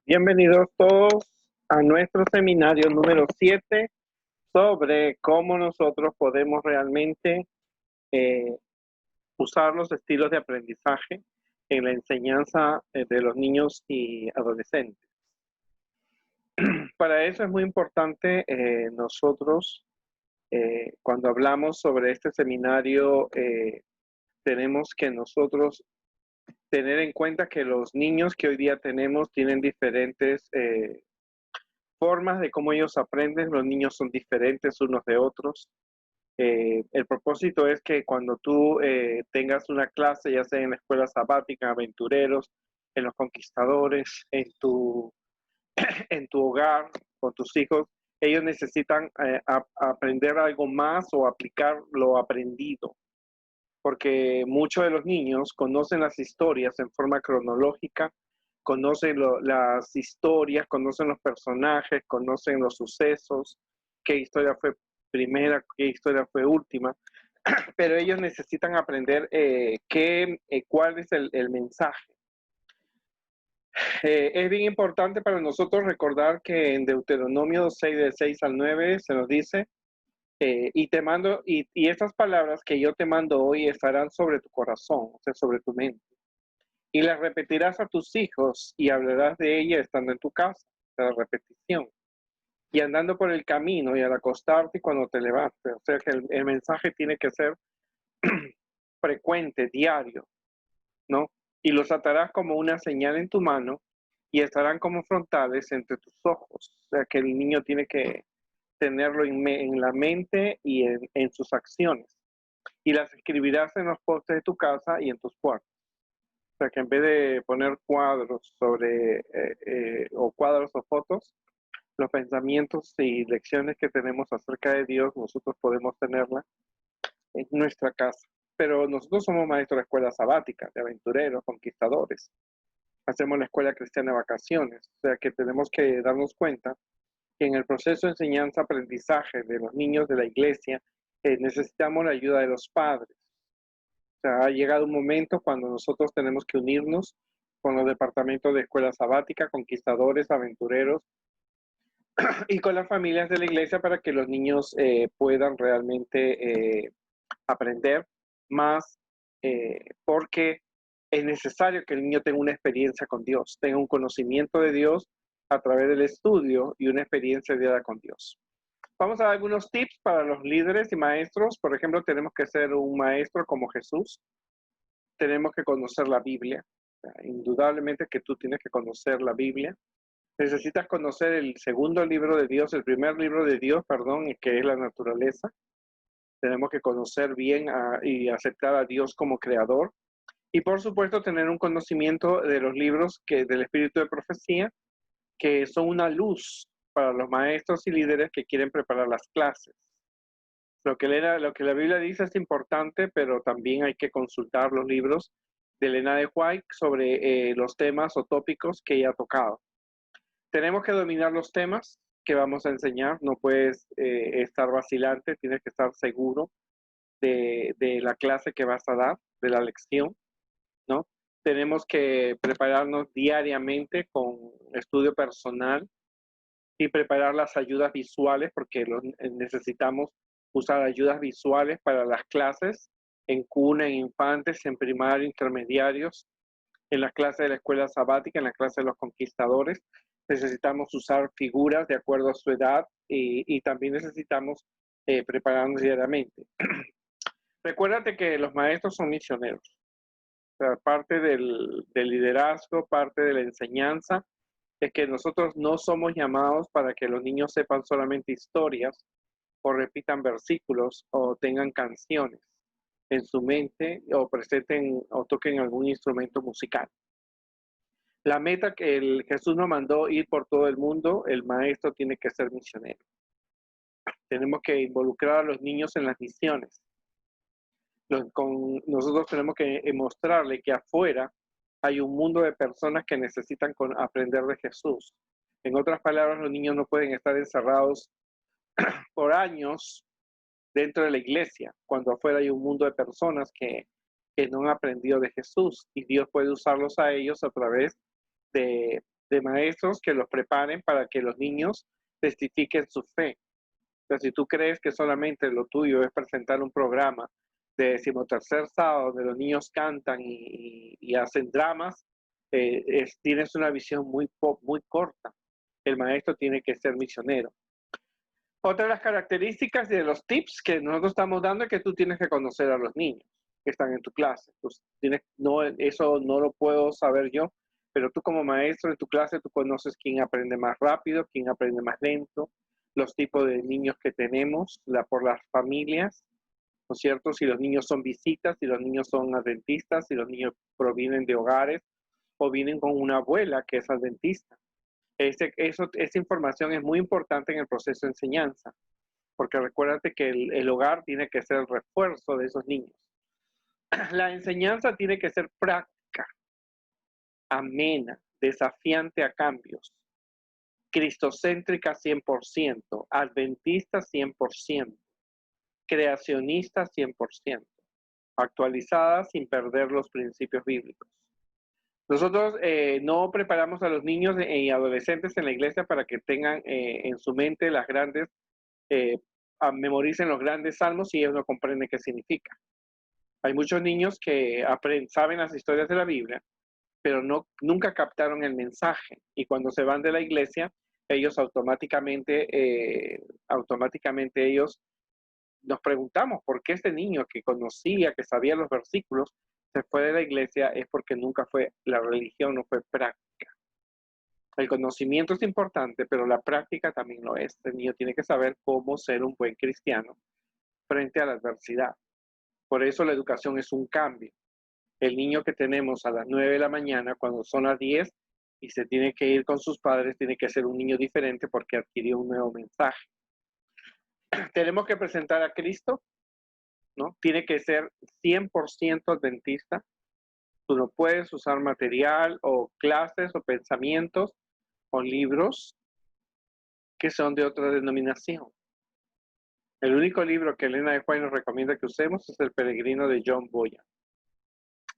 Bienvenidos todos a nuestro seminario número 7 sobre cómo nosotros podemos realmente eh, usar los estilos de aprendizaje en la enseñanza de los niños y adolescentes. Para eso es muy importante nosotros, cuando hablamos sobre este seminario, tenemos que nosotros tener en cuenta que los niños que hoy día tenemos tienen diferentes formas de cómo ellos aprenden. Los niños son diferentes unos de otros. El propósito es que cuando tú tengas una clase, ya sea en la escuela sabática, aventureros, en los conquistadores, en tu hogar, con tus hijos, ellos necesitan aprender algo más o aplicar lo aprendido, porque muchos de los niños conocen las historias en forma cronológica, conocen las historias, conocen los personajes, conocen los sucesos, qué historia fue primera, qué historia fue última, pero ellos necesitan aprender cuál es el mensaje. Es bien importante para nosotros recordar que en Deuteronomio 6, del 6 al 9, se nos dice, y te mando, y estas palabras que yo te mando hoy estarán sobre tu corazón, o sea, sobre tu mente. Y las repetirás a tus hijos y hablarás de ellas estando en tu casa, la repetición. Y andando por el camino y al acostarte y cuando te levantes. O sea que el mensaje tiene que ser frecuente, diario, ¿no? Y los atarás como una señal en tu mano y estarán como frontales entre tus ojos. O sea que el niño tiene que tenerlo en la mente y en sus acciones. Y las escribirás en los postes de tu casa y en tus puertas. O sea que en vez de poner cuadros o cuadros o fotos, los pensamientos y lecciones que tenemos acerca de Dios, nosotros podemos tenerla en nuestra casa. Pero nosotros somos maestros de escuela sabática, de aventureros, conquistadores. Hacemos la escuela cristiana de vacaciones. O sea que tenemos que darnos cuenta que en el proceso de enseñanza-aprendizaje de los niños de la iglesia, necesitamos la ayuda de los padres. O sea, ha llegado un momento cuando nosotros tenemos que unirnos con los departamentos de escuela sabática, conquistadores, aventureros y con las familias de la iglesia para que los niños puedan realmente aprender más, porque es necesario que el niño tenga una experiencia con Dios, tenga un conocimiento de Dios a través del estudio y una experiencia diaria con Dios. Vamos a dar algunos tips para los líderes y maestros. Por ejemplo, tenemos que ser un maestro como Jesús. Tenemos que conocer la Biblia. O sea, indudablemente que tú tienes que conocer la Biblia. Necesitas conocer el segundo libro de Dios, el primer libro de Dios, perdón, que es la naturaleza. Tenemos que conocer bien y aceptar a Dios como creador. Y por supuesto tener un conocimiento de los libros del espíritu de profecía, que son una luz para los maestros y líderes que quieren preparar las clases. Lo que la Biblia dice es importante, pero también hay que consultar los libros de Elena de White sobre los temas o tópicos que ella ha tocado. Tenemos que dominar los temas que vamos a enseñar. No puedes estar vacilante, tienes que estar seguro de la clase que vas a dar, de la lección, ¿no? Tenemos que prepararnos diariamente con estudio personal y preparar las ayudas visuales, porque necesitamos usar ayudas visuales para las clases en cuna, en infantes, en primaria, intermediarios, en las clases de la escuela sabática, en la clase de los conquistadores. Necesitamos usar figuras de acuerdo a su edad y también necesitamos prepararnos diariamente. Recuérdate que los maestros son misioneros. O sea, parte del liderazgo, parte de la enseñanza, es que nosotros no somos llamados para que los niños sepan solamente historias o repitan versículos o tengan canciones en su mente o presenten o toquen algún instrumento musical. La meta que Jesús nos mandó ir por todo el mundo, el maestro tiene que ser misionero. Tenemos que involucrar a los niños en las misiones. Nosotros tenemos que mostrarle que afuera hay un mundo de personas que necesitan aprender de Jesús. En otras palabras, los niños no pueden estar encerrados por años dentro de la iglesia, cuando afuera hay un mundo de personas que no han aprendido de Jesús y Dios puede usarlos a ellos a través de de maestros que los preparen para que los niños testifiquen su fe. O sea, si tú crees que solamente lo tuyo es presentar un programa de 13º sábado donde los niños cantan y hacen dramas, tienes una visión muy corta. El maestro tiene que ser misionero. Otra de las características y de los tips que nosotros estamos dando es que tú tienes que conocer a los niños que están en tu clase. Pues eso no lo puedo saber yo, pero tú como maestro en tu clase, tú conoces quién aprende más rápido, quién aprende más lento, los tipos de niños que tenemos, por las familias, ¿no es cierto? Si los niños son visitas, si los niños son adventistas, si los niños provienen de hogares o vienen con una abuela que es adventista. Esa información es muy importante en el proceso de enseñanza, porque recuérdate que el hogar tiene que ser el refuerzo de esos niños. La enseñanza tiene que ser práctica, amena, desafiante a cambios, cristocéntrica 100%, adventista 100%, creacionista 100%, actualizada sin perder los principios bíblicos. Nosotros no preparamos a los niños y adolescentes en la iglesia para que tengan en su mente las grandes, memoricen los grandes salmos y ellos no comprenden qué significa. Hay muchos niños que saben las historias de la Biblia, pero nunca captaron el mensaje. Y cuando se van de la iglesia, ellos automáticamente ellos nos preguntamos por qué este niño que conocía, que sabía los versículos, se fue de la iglesia. Es porque nunca fue, la religión no fue práctica. El conocimiento es importante, pero la práctica también lo es. El niño tiene que saber cómo ser un buen cristiano frente a la adversidad. Por eso la educación es un cambio. El niño que tenemos a las 9 de la mañana, cuando son las 10 y se tiene que ir con sus padres, tiene que ser un niño diferente porque adquirió un nuevo mensaje. Tenemos que presentar a Cristo, ¿no? Tiene que ser 100% adventista. Tú no puedes usar material o clases o pensamientos o libros que son de otra denominación. El único libro que Elena de White nos recomienda que usemos es El Peregrino de John Bunyan.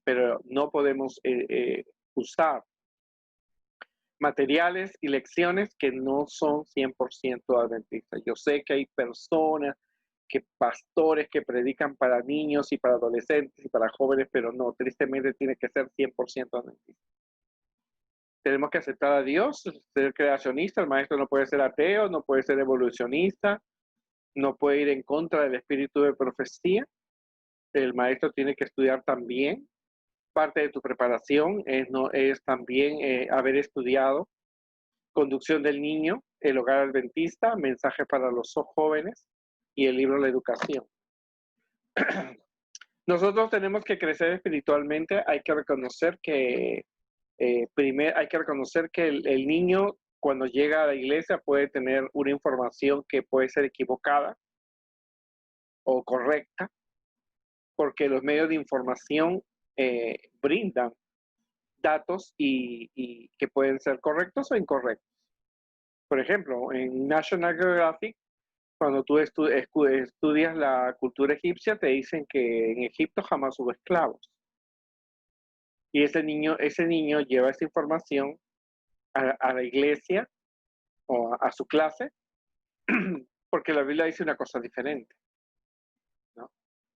Pero no podemos usar materiales y lecciones que no son 100% adventistas. Yo sé que hay personas, pastores que predican para niños y para adolescentes y para jóvenes, pero no, tristemente tiene que ser 100% adventista. Tenemos que aceptar a Dios, ser creacionista. El maestro no puede ser ateo, no puede ser evolucionista, no puede ir en contra del espíritu de profecía. El maestro tiene que estudiar también. Parte de tu preparación es también haber estudiado Conducción del Niño, El Hogar Adventista, Mensaje para los jóvenes y el libro La Educación. Nosotros tenemos que crecer espiritualmente. Hay que reconocer que el niño cuando llega a la iglesia puede tener una información que puede ser equivocada o correcta, porque los medios de información brindan datos y que pueden ser correctos o incorrectos. Por ejemplo, en National Geographic, cuando tú estudias la cultura egipcia, te dicen que en Egipto jamás hubo esclavos. Y ese niño lleva esa información a la iglesia o a su clase, porque la Biblia dice una cosa diferente, ¿no?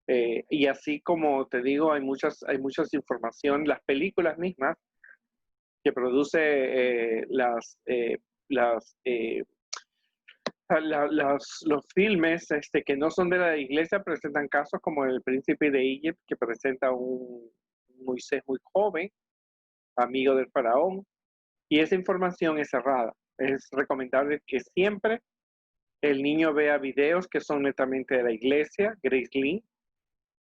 Y así como te digo, hay muchas información, las películas mismas que produce los filmes que no son de la iglesia presentan casos como el príncipe de Egipto, que presenta un Moisés muy joven, amigo del faraón, y esa información es errada. Es recomendable que siempre el niño vea videos que son netamente de la iglesia. Grace Lee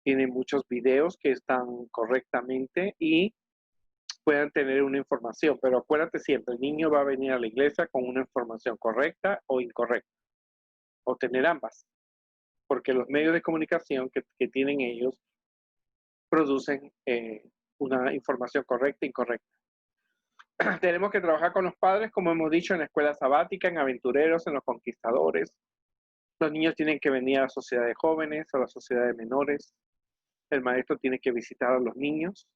tiene muchos videos que están correctamente y puedan tener una información, pero acuérdate siempre, el niño va a venir a la iglesia con una información correcta o incorrecta, o tener ambas, porque los medios de comunicación que tienen ellos producen una información correcta e incorrecta. Tenemos que trabajar con los padres, como hemos dicho, en la escuela sabática, en aventureros, en los conquistadores. Los niños tienen que venir a la sociedad de jóvenes, a la sociedad de menores. El maestro tiene que visitar a los niños.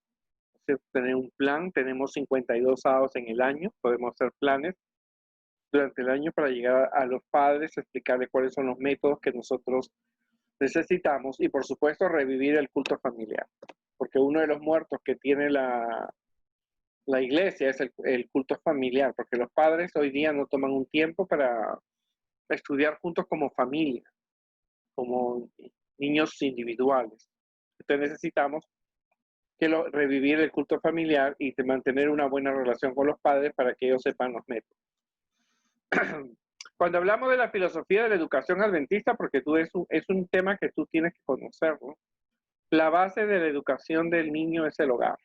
O cierto tener un plan. Tenemos 52 sábados en el año, podemos hacer planes durante el año para llegar a los padres, explicarles cuáles son los métodos que nosotros necesitamos y por supuesto revivir el culto familiar, porque uno de los muertos que tiene la iglesia es el culto familiar, porque los padres hoy día no toman un tiempo para estudiar juntos como familia, como niños individuales. Entonces necesitamos revivir el culto familiar y mantener una buena relación con los padres para que ellos sepan los métodos. Cuando hablamos de la filosofía de la educación adventista, porque es un tema que tú tienes que conocer, ¿no? La base de la educación del niño es el hogar.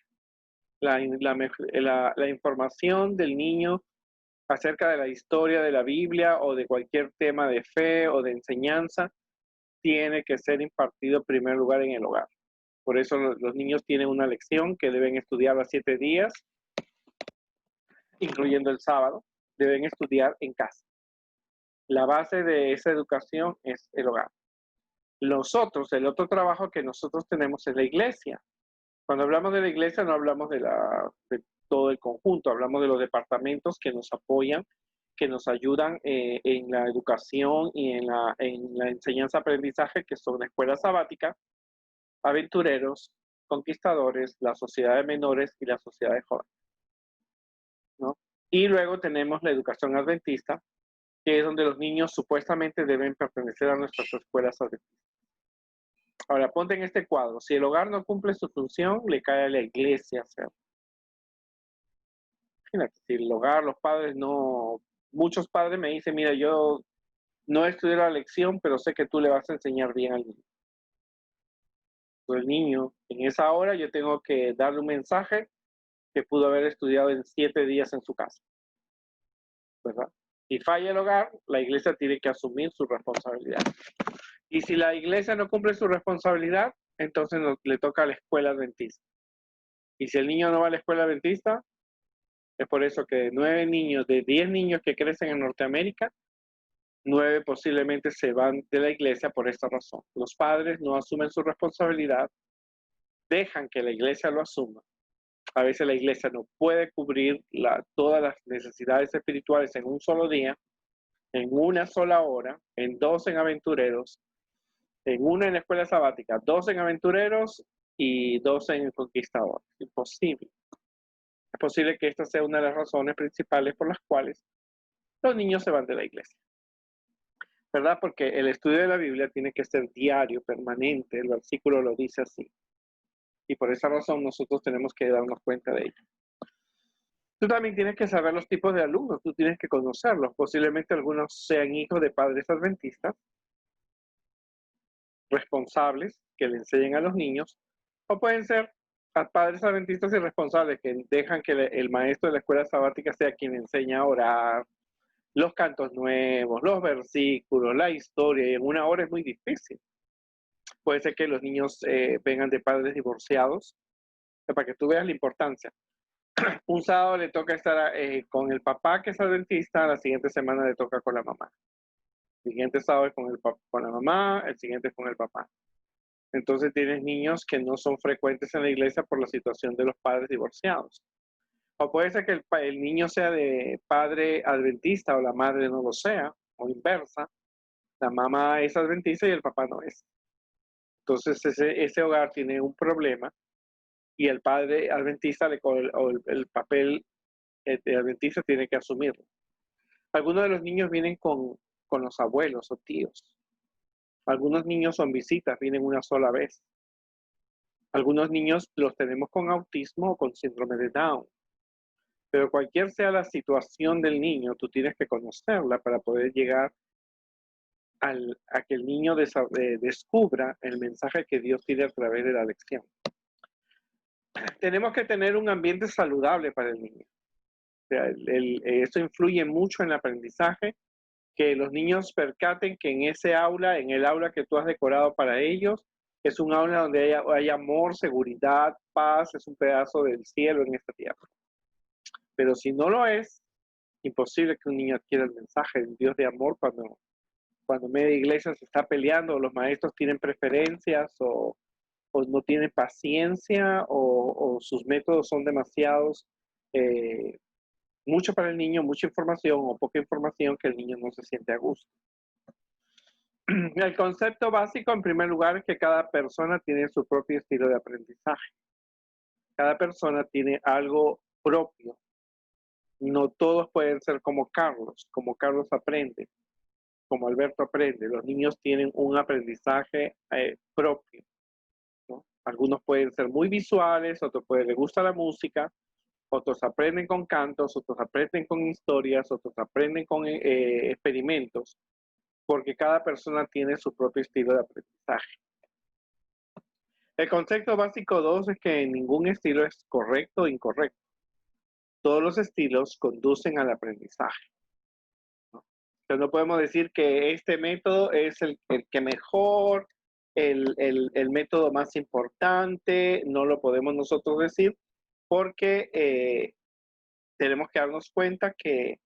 La información del niño acerca de la historia de la Biblia o de cualquier tema de fe o de enseñanza tiene que ser impartido en primer lugar en el hogar. Por eso los niños tienen una lección que deben estudiar a 7 días, incluyendo el sábado, deben estudiar en casa. La base de esa educación es el hogar. Nosotros, el otro trabajo que nosotros tenemos es la iglesia. Cuando hablamos de la iglesia no hablamos de todo el conjunto, hablamos de los departamentos que nos apoyan, que nos ayudan en la educación y en la enseñanza-aprendizaje, que son la escuela sabática, aventureros, conquistadores, la sociedad de menores y la sociedad de jóvenes, ¿no? Y luego tenemos la educación adventista, que es donde los niños supuestamente deben pertenecer a nuestras escuelas adventistas. Ahora, ponte en este cuadro. Si el hogar no cumple su función, le cae a la iglesia hacerlo. Imagínate, si el hogar, los padres no... Muchos padres me dicen, mira, yo no estudié la lección, pero sé que tú le vas a enseñar bien al niño. Pues el niño, en esa hora yo tengo que darle un mensaje que pudo haber estudiado en 7 días en su casa, ¿verdad? Si falla el hogar, la iglesia tiene que asumir su responsabilidad. Y si la iglesia no cumple su responsabilidad, entonces le toca a la escuela adventista. Y si el niño no va a la escuela adventista, es por eso que 9 niños, de 10 niños que crecen en Norteamérica, 9 posiblemente se van de la iglesia por esta razón. Los padres no asumen su responsabilidad, dejan que la iglesia lo asuma. A veces la iglesia no puede cubrir todas las necesidades espirituales en un solo día, en una sola hora, en 2 en aventureros, en una en la escuela sabática, 2 en aventureros y 2 en conquistadores. Imposible. Es posible que esta sea una de las razones principales por las cuales los niños se van de la iglesia, ¿verdad? Porque el estudio de la Biblia tiene que ser diario, permanente. El versículo lo dice así. Y por esa razón nosotros tenemos que darnos cuenta de ello. Tú también tienes que saber los tipos de alumnos, tú tienes que conocerlos. Posiblemente algunos sean hijos de padres adventistas, responsables, que le enseñen a los niños, o pueden ser a padres adventistas irresponsables que dejan que el maestro de la escuela sabática sea quien enseña a orar, los cantos nuevos, los versículos, la historia, y en una hora es muy difícil. Puede ser que los niños vengan de padres divorciados, para que tú veas la importancia. Un sábado le toca estar con el papá que es adventista, la siguiente semana le toca con la mamá. El siguiente sábado es con la mamá, el siguiente es con el papá. Entonces tienes niños que no son frecuentes en la iglesia por la situación de los padres divorciados. O puede ser que el niño sea de padre adventista o la madre no lo sea, o inversa. La mamá es adventista y el papá no es. Entonces ese hogar tiene un problema y el padre adventista el papel de adventista tiene que asumirlo. Algunos de los niños vienen con los abuelos o tíos. Algunos niños son visitas, vienen una sola vez. Algunos niños los tenemos con autismo o con síndrome de Down. Pero cualquier sea la situación del niño, tú tienes que conocerla para poder llegar a que el niño descubra el mensaje que Dios tiene a través de la lección. Tenemos que tener un ambiente saludable para el niño. O sea, eso influye mucho en el aprendizaje, que los niños percaten que en ese aula, en el aula que tú has decorado para ellos, es un aula donde hay amor, seguridad, paz, es un pedazo del cielo en esta tierra. Pero si no lo es, imposible que un niño adquiera el mensaje del Dios de amor cuando media iglesia se está peleando, o los maestros tienen preferencias, o o no tiene paciencia o sus métodos son demasiados, mucho para el niño, mucha información o poca información que el niño no se siente a gusto. El concepto básico, en primer lugar, es que cada persona tiene su propio estilo de aprendizaje. Cada persona tiene algo propio. No todos pueden ser como Carlos. Como Carlos aprende, como Alberto aprende. Los niños tienen un aprendizaje propio, ¿no? Algunos pueden ser muy visuales, otros les gusta la música, otros aprenden con cantos, otros aprenden con historias, otros aprenden con experimentos, porque cada persona tiene su propio estilo de aprendizaje. El concepto básico 2 es que ningún estilo es correcto o incorrecto. Todos los estilos conducen al aprendizaje, ¿no? Entonces no podemos decir que este método es el que mejor, el método más importante, no lo podemos nosotros decir, porque tenemos que darnos cuenta que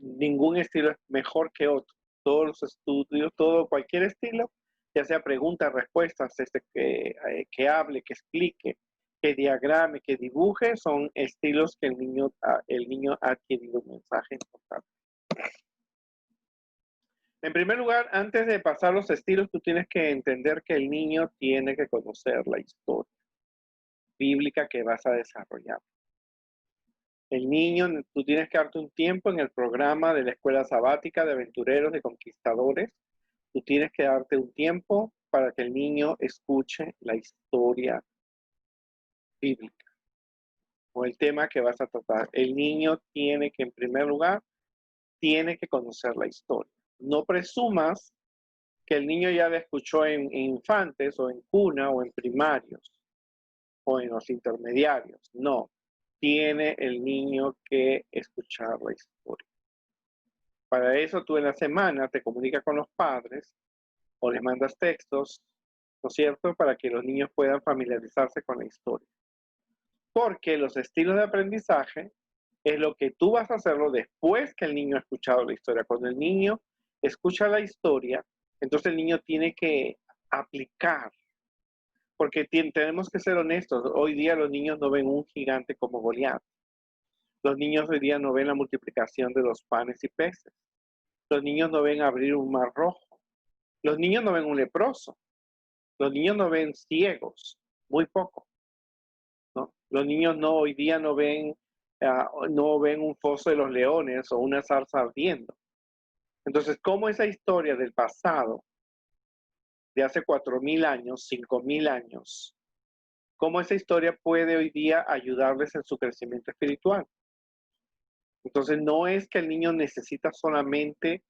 ningún estilo es mejor que otro. Todos los estudios, cualquier estilo, ya sea preguntas, respuestas, que hable, que explique, que diagrame, que dibuje, son estilos que el niño ha adquirido un mensaje importante. En primer lugar, antes de pasar los estilos, tú tienes que entender que el niño tiene que conocer la historia bíblica que vas a desarrollar. El niño, tú tienes que darte un tiempo en el programa de la escuela sabática de aventureros, de conquistadores. Tú tienes que darte un tiempo para que el niño escuche la historia bíblica o el tema que vas a tratar. El niño tiene que, en primer lugar, tiene que conocer la historia. No presumas que el niño ya la escuchó en infantes o en cuna o en primarios o en los intermediarios. No, tiene el niño que escuchar la historia. Para eso tú en la semana te comunicas con los padres o les mandas textos, ¿no es cierto?, para que los niños puedan familiarizarse con la historia. Porque los estilos de aprendizaje es lo que tú vas a hacerlo después que el niño ha escuchado la historia. Cuando el niño escucha la historia, entonces el niño tiene que aplicar. Porque tenemos que ser honestos. Hoy día los niños no ven un gigante como Goliat. Los niños hoy día no ven la multiplicación de los panes y peces. Los niños no ven abrir un mar rojo. Los niños no ven un leproso. Los niños no ven ciegos, muy poco, ¿no? Los niños hoy día no ven un foso de los leones o una zarza ardiendo. Entonces, ¿cómo esa historia del pasado, de hace 4.000 años, 5.000 años, cómo esa historia puede hoy día ayudarles en su crecimiento espiritual? Entonces, no es que el niño necesita solamente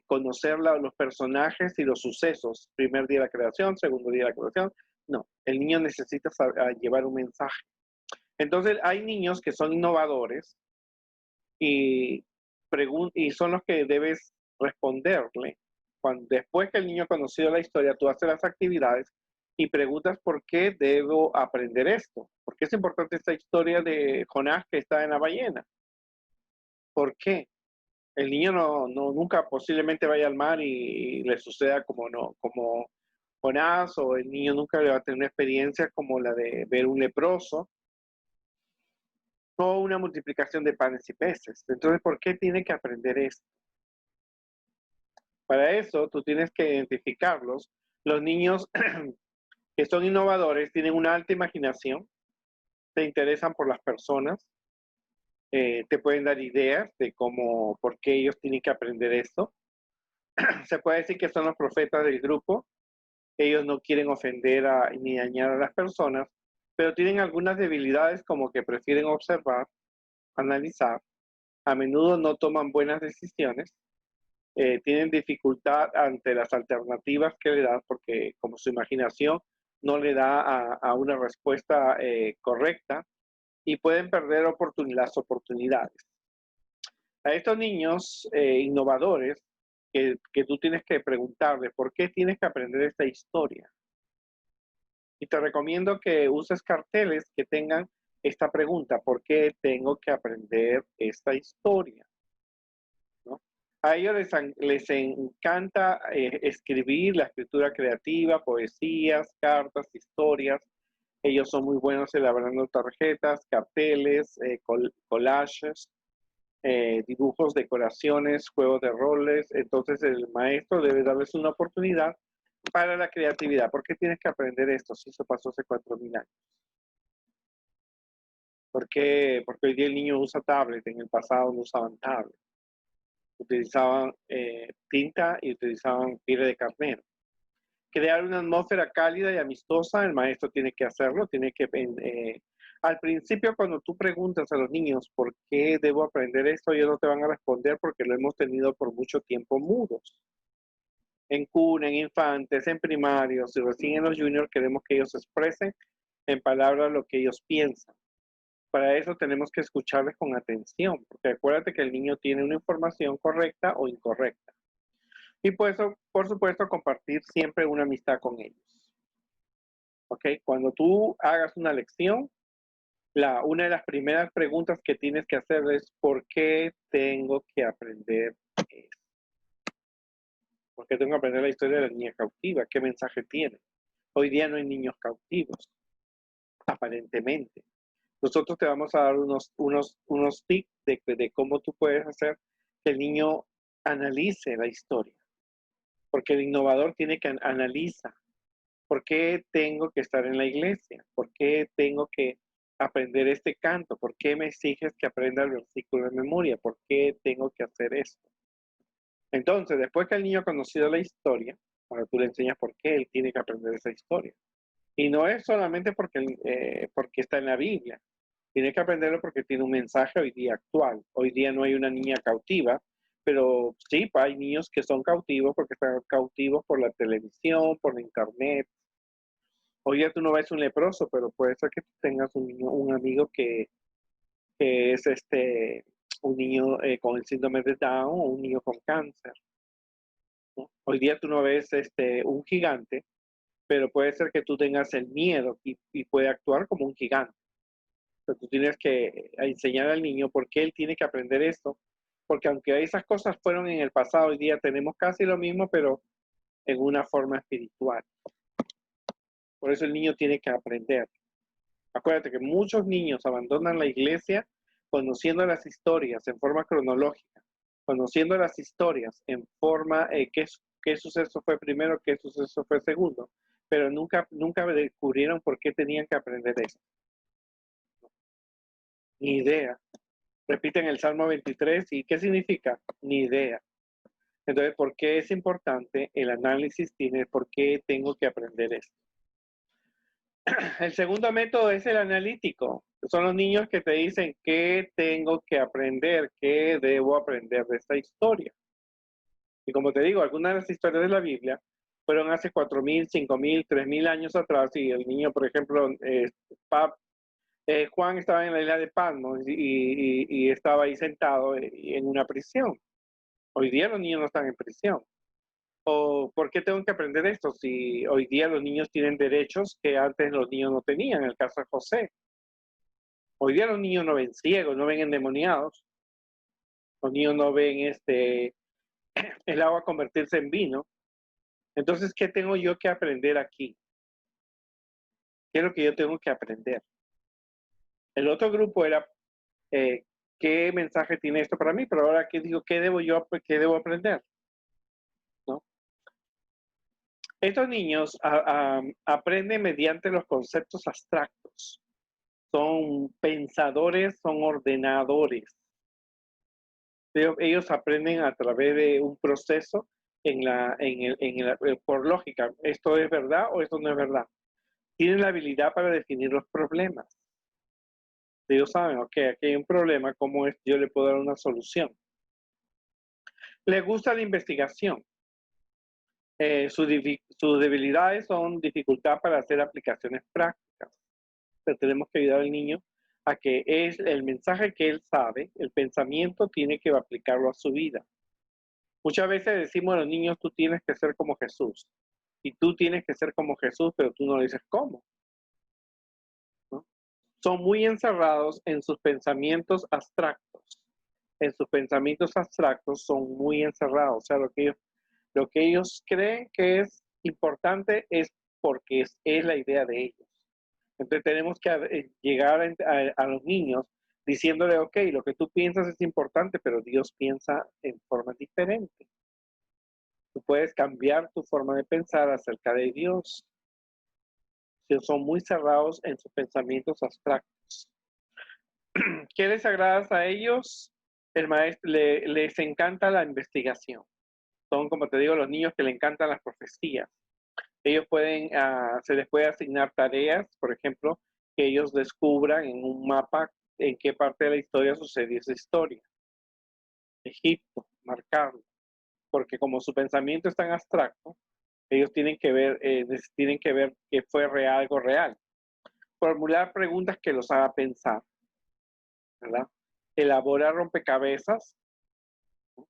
conocer los personajes y los sucesos, primer día de la creación, segundo día de la creación. No, el niño necesita llevar un mensaje. Entonces, hay niños que son innovadores y son los que debes responderle. Después que el niño ha conocido la historia, tú haces las actividades y preguntas por qué debo aprender esto. ¿Por qué es importante esta historia de Jonás que está en la ballena? ¿Por qué? El niño nunca posiblemente vaya al mar y le suceda como Jonás, o el niño nunca le va a tener una experiencia como la de ver un leproso o una multiplicación de panes y peces. Entonces, ¿por qué tiene que aprender esto? Para eso, tú tienes que identificarlos. Los niños que son innovadores tienen una alta imaginación, se interesan por las personas, te pueden dar ideas de por qué ellos tienen que aprender esto. Se puede decir que son los profetas del grupo. Ellos no quieren ofender ni dañar a las personas, pero tienen algunas debilidades como que prefieren observar, analizar. A menudo no toman buenas decisiones. Tienen dificultad ante las alternativas que le dan porque como su imaginación no le da a una respuesta correcta, y pueden perder las oportunidades. A estos niños innovadores que tú tienes que preguntarle por qué tienes que aprender esta historia. Y te recomiendo que uses carteles que tengan esta pregunta: ¿por qué tengo que aprender esta historia? ¿No? A ellos les encanta escribir, la escritura creativa, poesías, cartas, historias. Ellos son muy buenos elaborando tarjetas, carteles, collages, dibujos, decoraciones, juegos de roles. Entonces el maestro debe darles una oportunidad para la creatividad. ¿Por qué tienes que aprender esto si eso pasó hace 4.000 años? ¿Por qué? Porque hoy día el niño usa tablet, en el pasado no usaban tablet. Utilizaban tinta y utilizaban piel de carnero. Crear una atmósfera cálida y amistosa, el maestro tiene que hacerlo, tiene que... al principio, cuando tú preguntas a los niños por qué debo aprender esto, ellos no te van a responder porque lo hemos tenido por mucho tiempo mudos. En cuna, en infantes, en primarios y recién en los juniors queremos que ellos expresen en palabras lo que ellos piensan. Para eso tenemos que escucharles con atención, porque acuérdate que el niño tiene una información correcta o incorrecta. Y por supuesto, compartir siempre una amistad con ellos. ¿Ok? Cuando tú hagas una lección, una de las primeras preguntas que tienes que hacer es ¿por qué tengo que aprender esto? ¿Por qué tengo que aprender la historia de la niña cautiva? ¿Qué mensaje tiene? Hoy día no hay niños cautivos, aparentemente. Nosotros te vamos a dar unos tips de cómo tú puedes hacer que el niño analice la historia. Porque el innovador tiene que analizar. ¿Por qué tengo que estar en la iglesia? ¿Por qué tengo que aprender este canto? ¿Por qué me exiges que aprenda el versículo de memoria? ¿Por qué tengo que hacer esto? Entonces, después que el niño ha conocido la historia, ahora tú le enseñas por qué él tiene que aprender esa historia. Y no es solamente porque está en la Biblia. Tiene que aprenderlo porque tiene un mensaje hoy día actual. Hoy día no hay una niña cautiva, pero sí hay niños que son cautivos porque están cautivos por la televisión, por la internet. Hoy día tú no ves un leproso, pero puede ser que tú tengas un amigo que es un niño con el síndrome de Down o un niño con cáncer, ¿no? Hoy día tú no ves un gigante, pero puede ser que tú tengas el miedo y puede actuar como un gigante. Tú tienes que enseñar al niño por qué él tiene que aprender esto, porque aunque esas cosas fueron en el pasado, hoy día tenemos casi lo mismo, pero en una forma espiritual. Por eso el niño tiene que aprender. Acuérdate que muchos niños abandonan la iglesia conociendo las historias en forma cronológica, conociendo las historias en forma, qué suceso fue primero, qué suceso fue segundo, pero nunca descubrieron por qué tenían que aprender eso. Ni idea. Repiten el Salmo 23 y ¿qué significa? Ni idea. Entonces, ¿por qué es importante el análisis? ¿Por qué tengo que aprender esto? El segundo método es el analítico. Son los niños que te dicen qué tengo que aprender, qué debo aprender de esta historia. Y como te digo, algunas de las historias de la Biblia fueron hace 4.000, 5.000, 3.000 años atrás y el niño, por ejemplo, Juan estaba en la isla de Patmos y estaba ahí sentado en una prisión. Hoy día los niños no están en prisión. ¿O por qué tengo que aprender esto si hoy día los niños tienen derechos que antes los niños no tenían? En el caso de José. Hoy día los niños no ven ciegos, no ven endemoniados. Los niños no ven el agua convertirse en vino. Entonces, ¿qué tengo yo que aprender aquí? ¿Qué es lo que yo tengo que aprender? El otro grupo era, ¿qué mensaje tiene esto para mí? Pero ahora, ¿qué digo? ¿Qué debo aprender? ¿No? Estos niños aprenden mediante los conceptos abstractos. Son pensadores, son ordenadores. Ellos aprenden a través de un proceso por lógica. ¿Esto es verdad o esto no es verdad? Tienen la habilidad para definir los problemas. Ellos saben, ok, aquí hay un problema, ¿cómo es? Yo le puedo dar una solución. Les gusta la investigación. Sus debilidades son dificultad para hacer aplicaciones prácticas. Pero tenemos que ayudar al niño a que es el mensaje que él sabe, el pensamiento tiene que aplicarlo a su vida. Muchas veces decimos a los niños, tú tienes que ser como Jesús. Y tú tienes que ser como Jesús, pero tú no le dices cómo, ¿no? Son muy encerrados en sus pensamientos abstractos. en sus pensamientos abstractos son muy encerrados. O sea, lo que ellos creen que es importante es porque es la idea de ellos. Entonces tenemos que llegar a los niños diciéndole, ok, lo que tú piensas es importante, pero Dios piensa en forma diferente. Tú puedes cambiar tu forma de pensar acerca de Dios. Ellos son muy cerrados en sus pensamientos abstractos. ¿Qué les agrada a ellos? El maestro les encanta la investigación. Son, como te digo, los niños que le encantan las profecías. Ellos pueden, se les puede asignar tareas, por ejemplo, que ellos descubran en un mapa en qué parte de la historia sucedió esa historia. Egipto, marcarlo. Porque como su pensamiento es tan abstracto, ellos tienen que ver que fue algo real. Formular preguntas que los haga pensar, ¿verdad? Elaborar rompecabezas,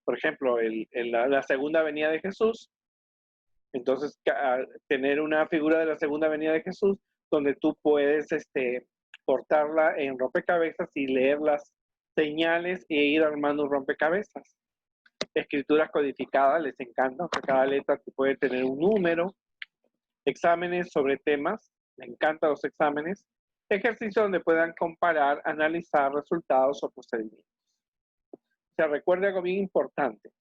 por ejemplo, la segunda venida de Jesús. Entonces, tener una figura de la segunda venida de Jesús donde tú puedes cortarla en rompecabezas y leer las señales e ir armando un rompecabezas. Escrituras codificadas, les encanta, o sea, cada letra puede tener un número. Exámenes sobre temas, me encantan los exámenes. Ejercicios donde puedan comparar, analizar resultados o procedimientos. O sea, recuerda algo bien importante.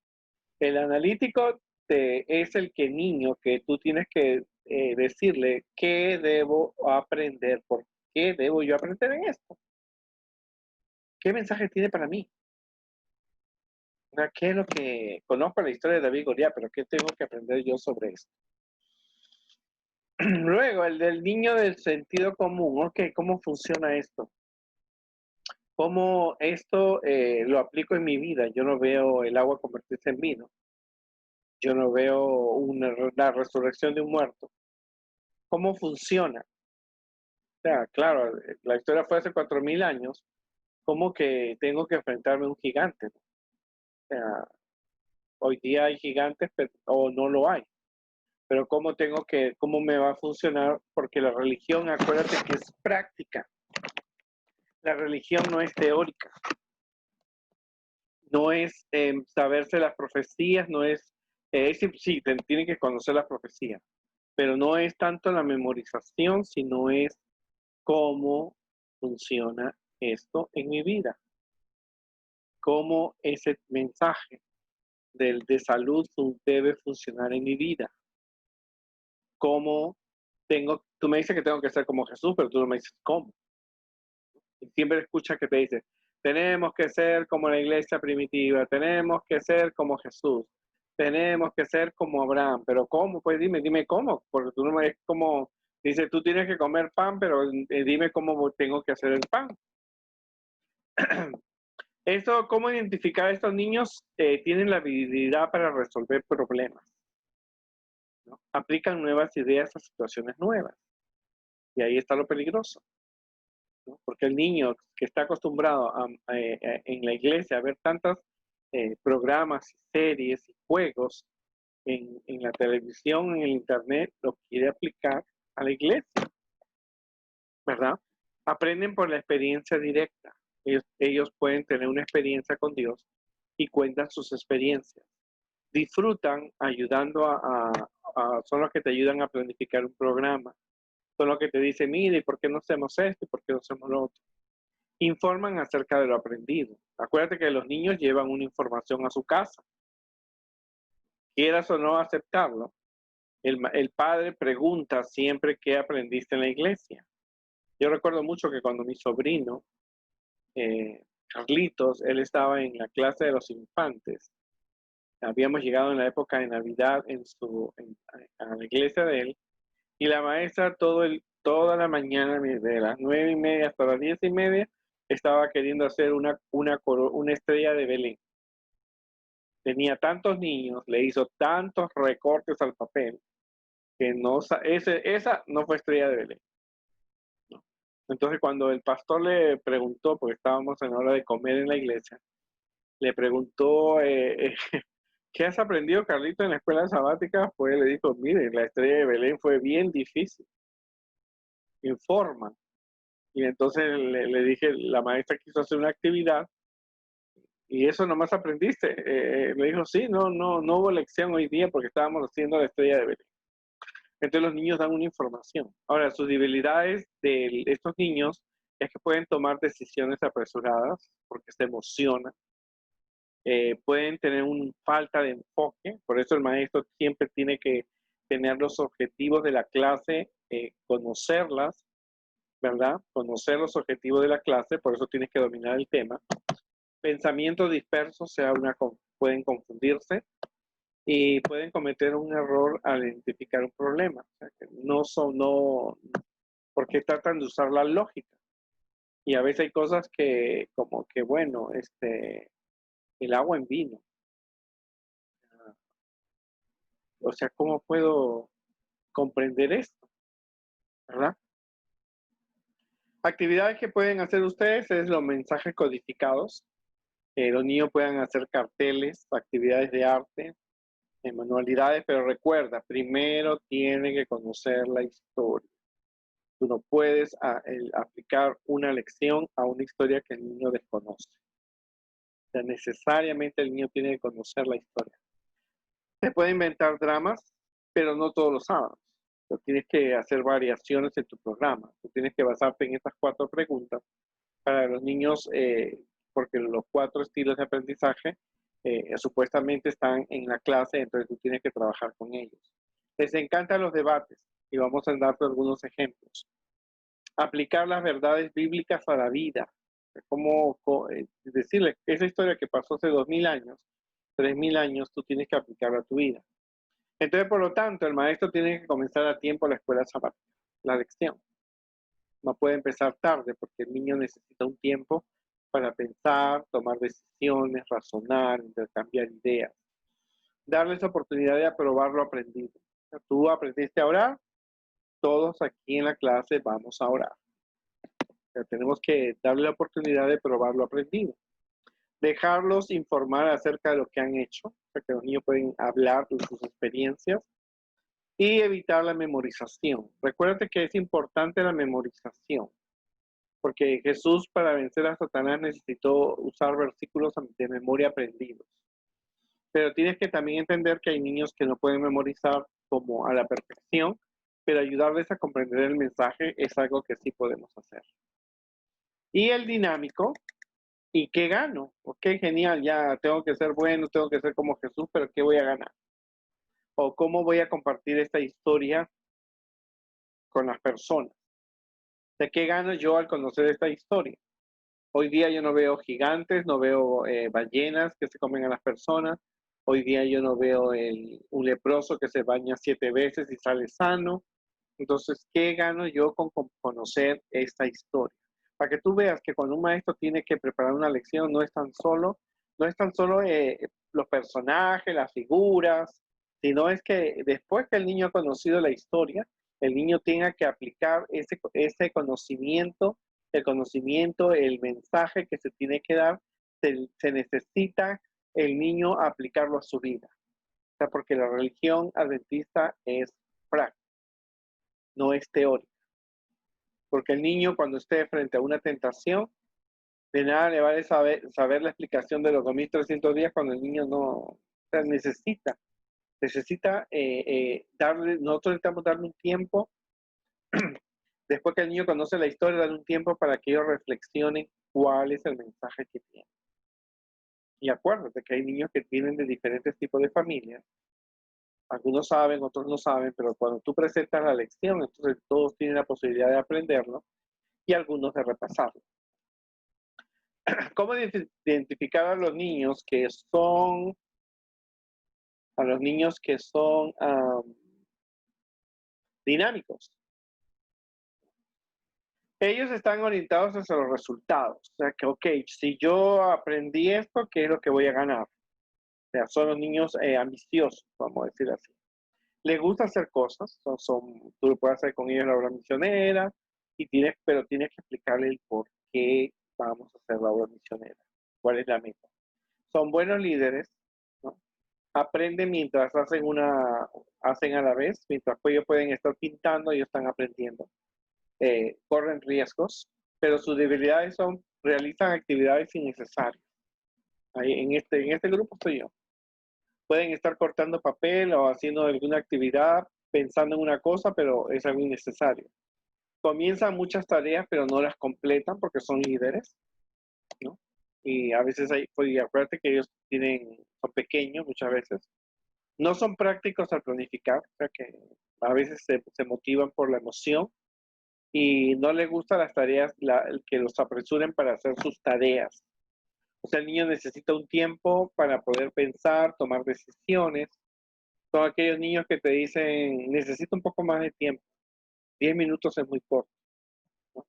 El analítico es el niño que tú tienes que decirle qué debo aprender, por qué debo yo aprender en esto. ¿Qué mensaje tiene para mí? ¿Qué es lo que conozco la historia de David y Goliat, pero qué tengo que aprender yo sobre esto? Luego, el del niño del sentido común. Ok, ¿cómo funciona esto? ¿Cómo esto lo aplico en mi vida? Yo no veo el agua convertirse en vino. Yo no veo la resurrección de un muerto. ¿Cómo funciona? O sea, claro, la historia fue hace 4.000 años. ¿Cómo que tengo que enfrentarme a un gigante? O sea, hoy día hay gigantes, o no lo hay. Pero ¿cómo me va a funcionar? Porque la religión, acuérdate que es práctica. La religión no es teórica. No es saberse las profecías, no es, sí, tienen que conocer las profecías, pero no es tanto la memorización, sino es cómo funciona esto en mi vida, cómo ese mensaje de salud debe funcionar en mi vida, cómo tú me dices que tengo que ser como Jesús, pero tú no me dices cómo. Y siempre escuchas que te dice, tenemos que ser como la iglesia primitiva, tenemos que ser como Jesús, tenemos que ser como Abraham, pero ¿cómo? Pues dime cómo, porque tú no me es como, dice, tú tienes que comer pan, pero dime cómo tengo que hacer el pan. ¿Cómo identificar a estos niños? Tienen la habilidad para resolver problemas, ¿no? Aplican nuevas ideas a situaciones nuevas, y ahí está lo peligroso. ¿No? Porque el niño que está acostumbrado en la iglesia a ver tantos programas, series y juegos en la televisión, en el internet, lo quiere aplicar a la iglesia, ¿verdad? Aprenden por la experiencia directa. Ellos pueden tener una experiencia con Dios y cuentan sus experiencias. Disfrutan ayudando son los que te ayudan a planificar un programa. Son los que te dicen, mire, ¿por qué no hacemos esto? ¿Por qué no hacemos lo otro? Informan acerca de lo aprendido. Acuérdate que los niños llevan una información a su casa. Quieras o no aceptarlo, el padre pregunta siempre qué aprendiste en la iglesia. Yo recuerdo mucho que cuando mi sobrino, Carlitos, él estaba en la clase de los infantes. Habíamos llegado en la época de Navidad a la iglesia de él, y la maestra toda la mañana, de las 9:30 hasta las 10:30, estaba queriendo hacer una estrella de Belén. Tenía tantos niños, le hizo tantos recortes al papel, que esa no fue estrella de Belén. ¿No? Entonces, cuando el pastor le preguntó, porque estábamos en hora de comer en la iglesia, le preguntó, ¿qué has aprendido, Carlito, en la escuela sabática? Pues él le dijo, mire, la estrella de Belén fue bien difícil. Informa. Y entonces le dije, la maestra quiso hacer una actividad Y eso nomás aprendiste. Le dijo, sí, no hubo lección hoy día porque estábamos haciendo la estrella de Belén. Entonces los niños dan una información. Ahora, sus debilidades de estos niños es que pueden tomar decisiones apresuradas porque se emocionan. Pueden tener una falta de enfoque, por eso el maestro siempre tiene que tener los objetivos de la clase, conocerlas, ¿verdad? Conocer los objetivos de la clase, por eso tienes que dominar el tema. Pensamientos dispersos, pueden confundirse y pueden cometer un error al identificar un problema. O sea, que porque tratan de usar la lógica. Y a veces hay cosas que, como que, bueno, el agua en vino. O sea, ¿cómo puedo comprender esto? ¿Verdad? Actividades que pueden hacer ustedes es los mensajes codificados. Los niños pueden hacer carteles, actividades de arte, manualidades, pero recuerda, primero tiene que conocer la historia. Tú no puedes aplicar una lección a una historia que el niño desconoce. O sea, necesariamente el niño tiene que conocer la historia. Se puede inventar dramas, pero no todos los sábados. Tú tienes que hacer variaciones en tu programa. Tú tienes que basarte en estas 4 preguntas para los niños, porque los 4 estilos de aprendizaje supuestamente están en la clase, entonces tú tienes que trabajar con ellos. Les encantan los debates y vamos a darte algunos ejemplos. Aplicar las verdades bíblicas a la vida. Como decirle, esa historia que pasó hace 2000 años, 3000 años, tú tienes que aplicarla a tu vida. Entonces, por lo tanto, el maestro tiene que comenzar a tiempo la escuela sabática, la lección. No puede empezar tarde porque el niño necesita un tiempo para pensar, tomar decisiones, razonar, intercambiar ideas. Darles oportunidad de aprobar lo aprendido. Tú aprendiste a orar, todos aquí en la clase vamos a orar. O sea, tenemos que darle la oportunidad de probar lo aprendido. Dejarlos informar acerca de lo que han hecho, para que los niños pueden hablar de sus experiencias. Y evitar la memorización. Recuérdate que es importante la memorización, porque Jesús para vencer a Satanás necesitó usar versículos de memoria aprendidos. Pero tienes que también entender que hay niños que no pueden memorizar como a la perfección, pero ayudarles a comprender el mensaje es algo que sí podemos hacer. Y el dinámico, ¿y qué gano? Ok, genial, ya tengo que ser bueno, tengo que ser como Jesús, pero ¿qué voy a ganar? O cómo voy a compartir esta historia con las personas. ¿De qué gano yo al conocer esta historia? Hoy día yo no veo gigantes, no veo ballenas que se comen a las personas. Hoy día yo no veo un leproso que se baña 7 veces y sale sano. Entonces, ¿qué gano yo con conocer esta historia? Para que tú veas que cuando un maestro tiene que preparar una lección, no es tan solo los personajes, las figuras, sino es que después que el niño ha conocido la historia, el niño tenga que aplicar ese conocimiento, el mensaje que se tiene que dar, se necesita el niño aplicarlo a su vida. O sea, porque la religión adventista es práctica, no es teórica. Porque el niño cuando esté frente a una tentación, de nada le vale saber la explicación de los 2300 días cuando el niño no, o sea, necesita nosotros necesitamos darle un tiempo, después que el niño conoce la historia, darle un tiempo para que ellos reflexionen cuál es el mensaje que tienen. Y acuérdate que hay niños que vienen de diferentes tipos de familias. Algunos saben, otros no saben, pero cuando tú presentas la lección, entonces todos tienen la posibilidad de aprenderlo y algunos de repasarlo. ¿Cómo identificar a los niños que son dinámicos? Ellos están orientados hacia los resultados. O sea que, ok, si yo aprendí esto, ¿qué es lo que voy a ganar? O sea, son los niños ambiciosos, vamos a decir así. Les gusta hacer cosas, tú lo puedes hacer con ellos en la obra misionera, pero tienes que explicarle el por qué vamos a hacer la obra misionera, cuál es la meta. Son buenos líderes, ¿no? Aprenden mientras hacen a la vez, mientras ellos pueden estar pintando, ellos están aprendiendo. Corren riesgos, pero sus debilidades realizan actividades innecesarias. Ahí en este grupo estoy yo. Pueden estar cortando papel o haciendo alguna actividad, pensando en una cosa, pero es algo innecesario. Comienzan muchas tareas, pero no las completan porque son líderes, ¿no? Y a veces hay, pues, acuérdate que ellos son pequeños muchas veces. No son prácticos al planificar, o sea que a veces se motivan por la emoción y no les gustan las tareas, que los apresuren para hacer sus tareas. O sea, el niño necesita un tiempo para poder pensar, tomar decisiones. Son aquellos niños que te dicen, necesito un poco más de tiempo. 10 minutos es muy corto. ¿No?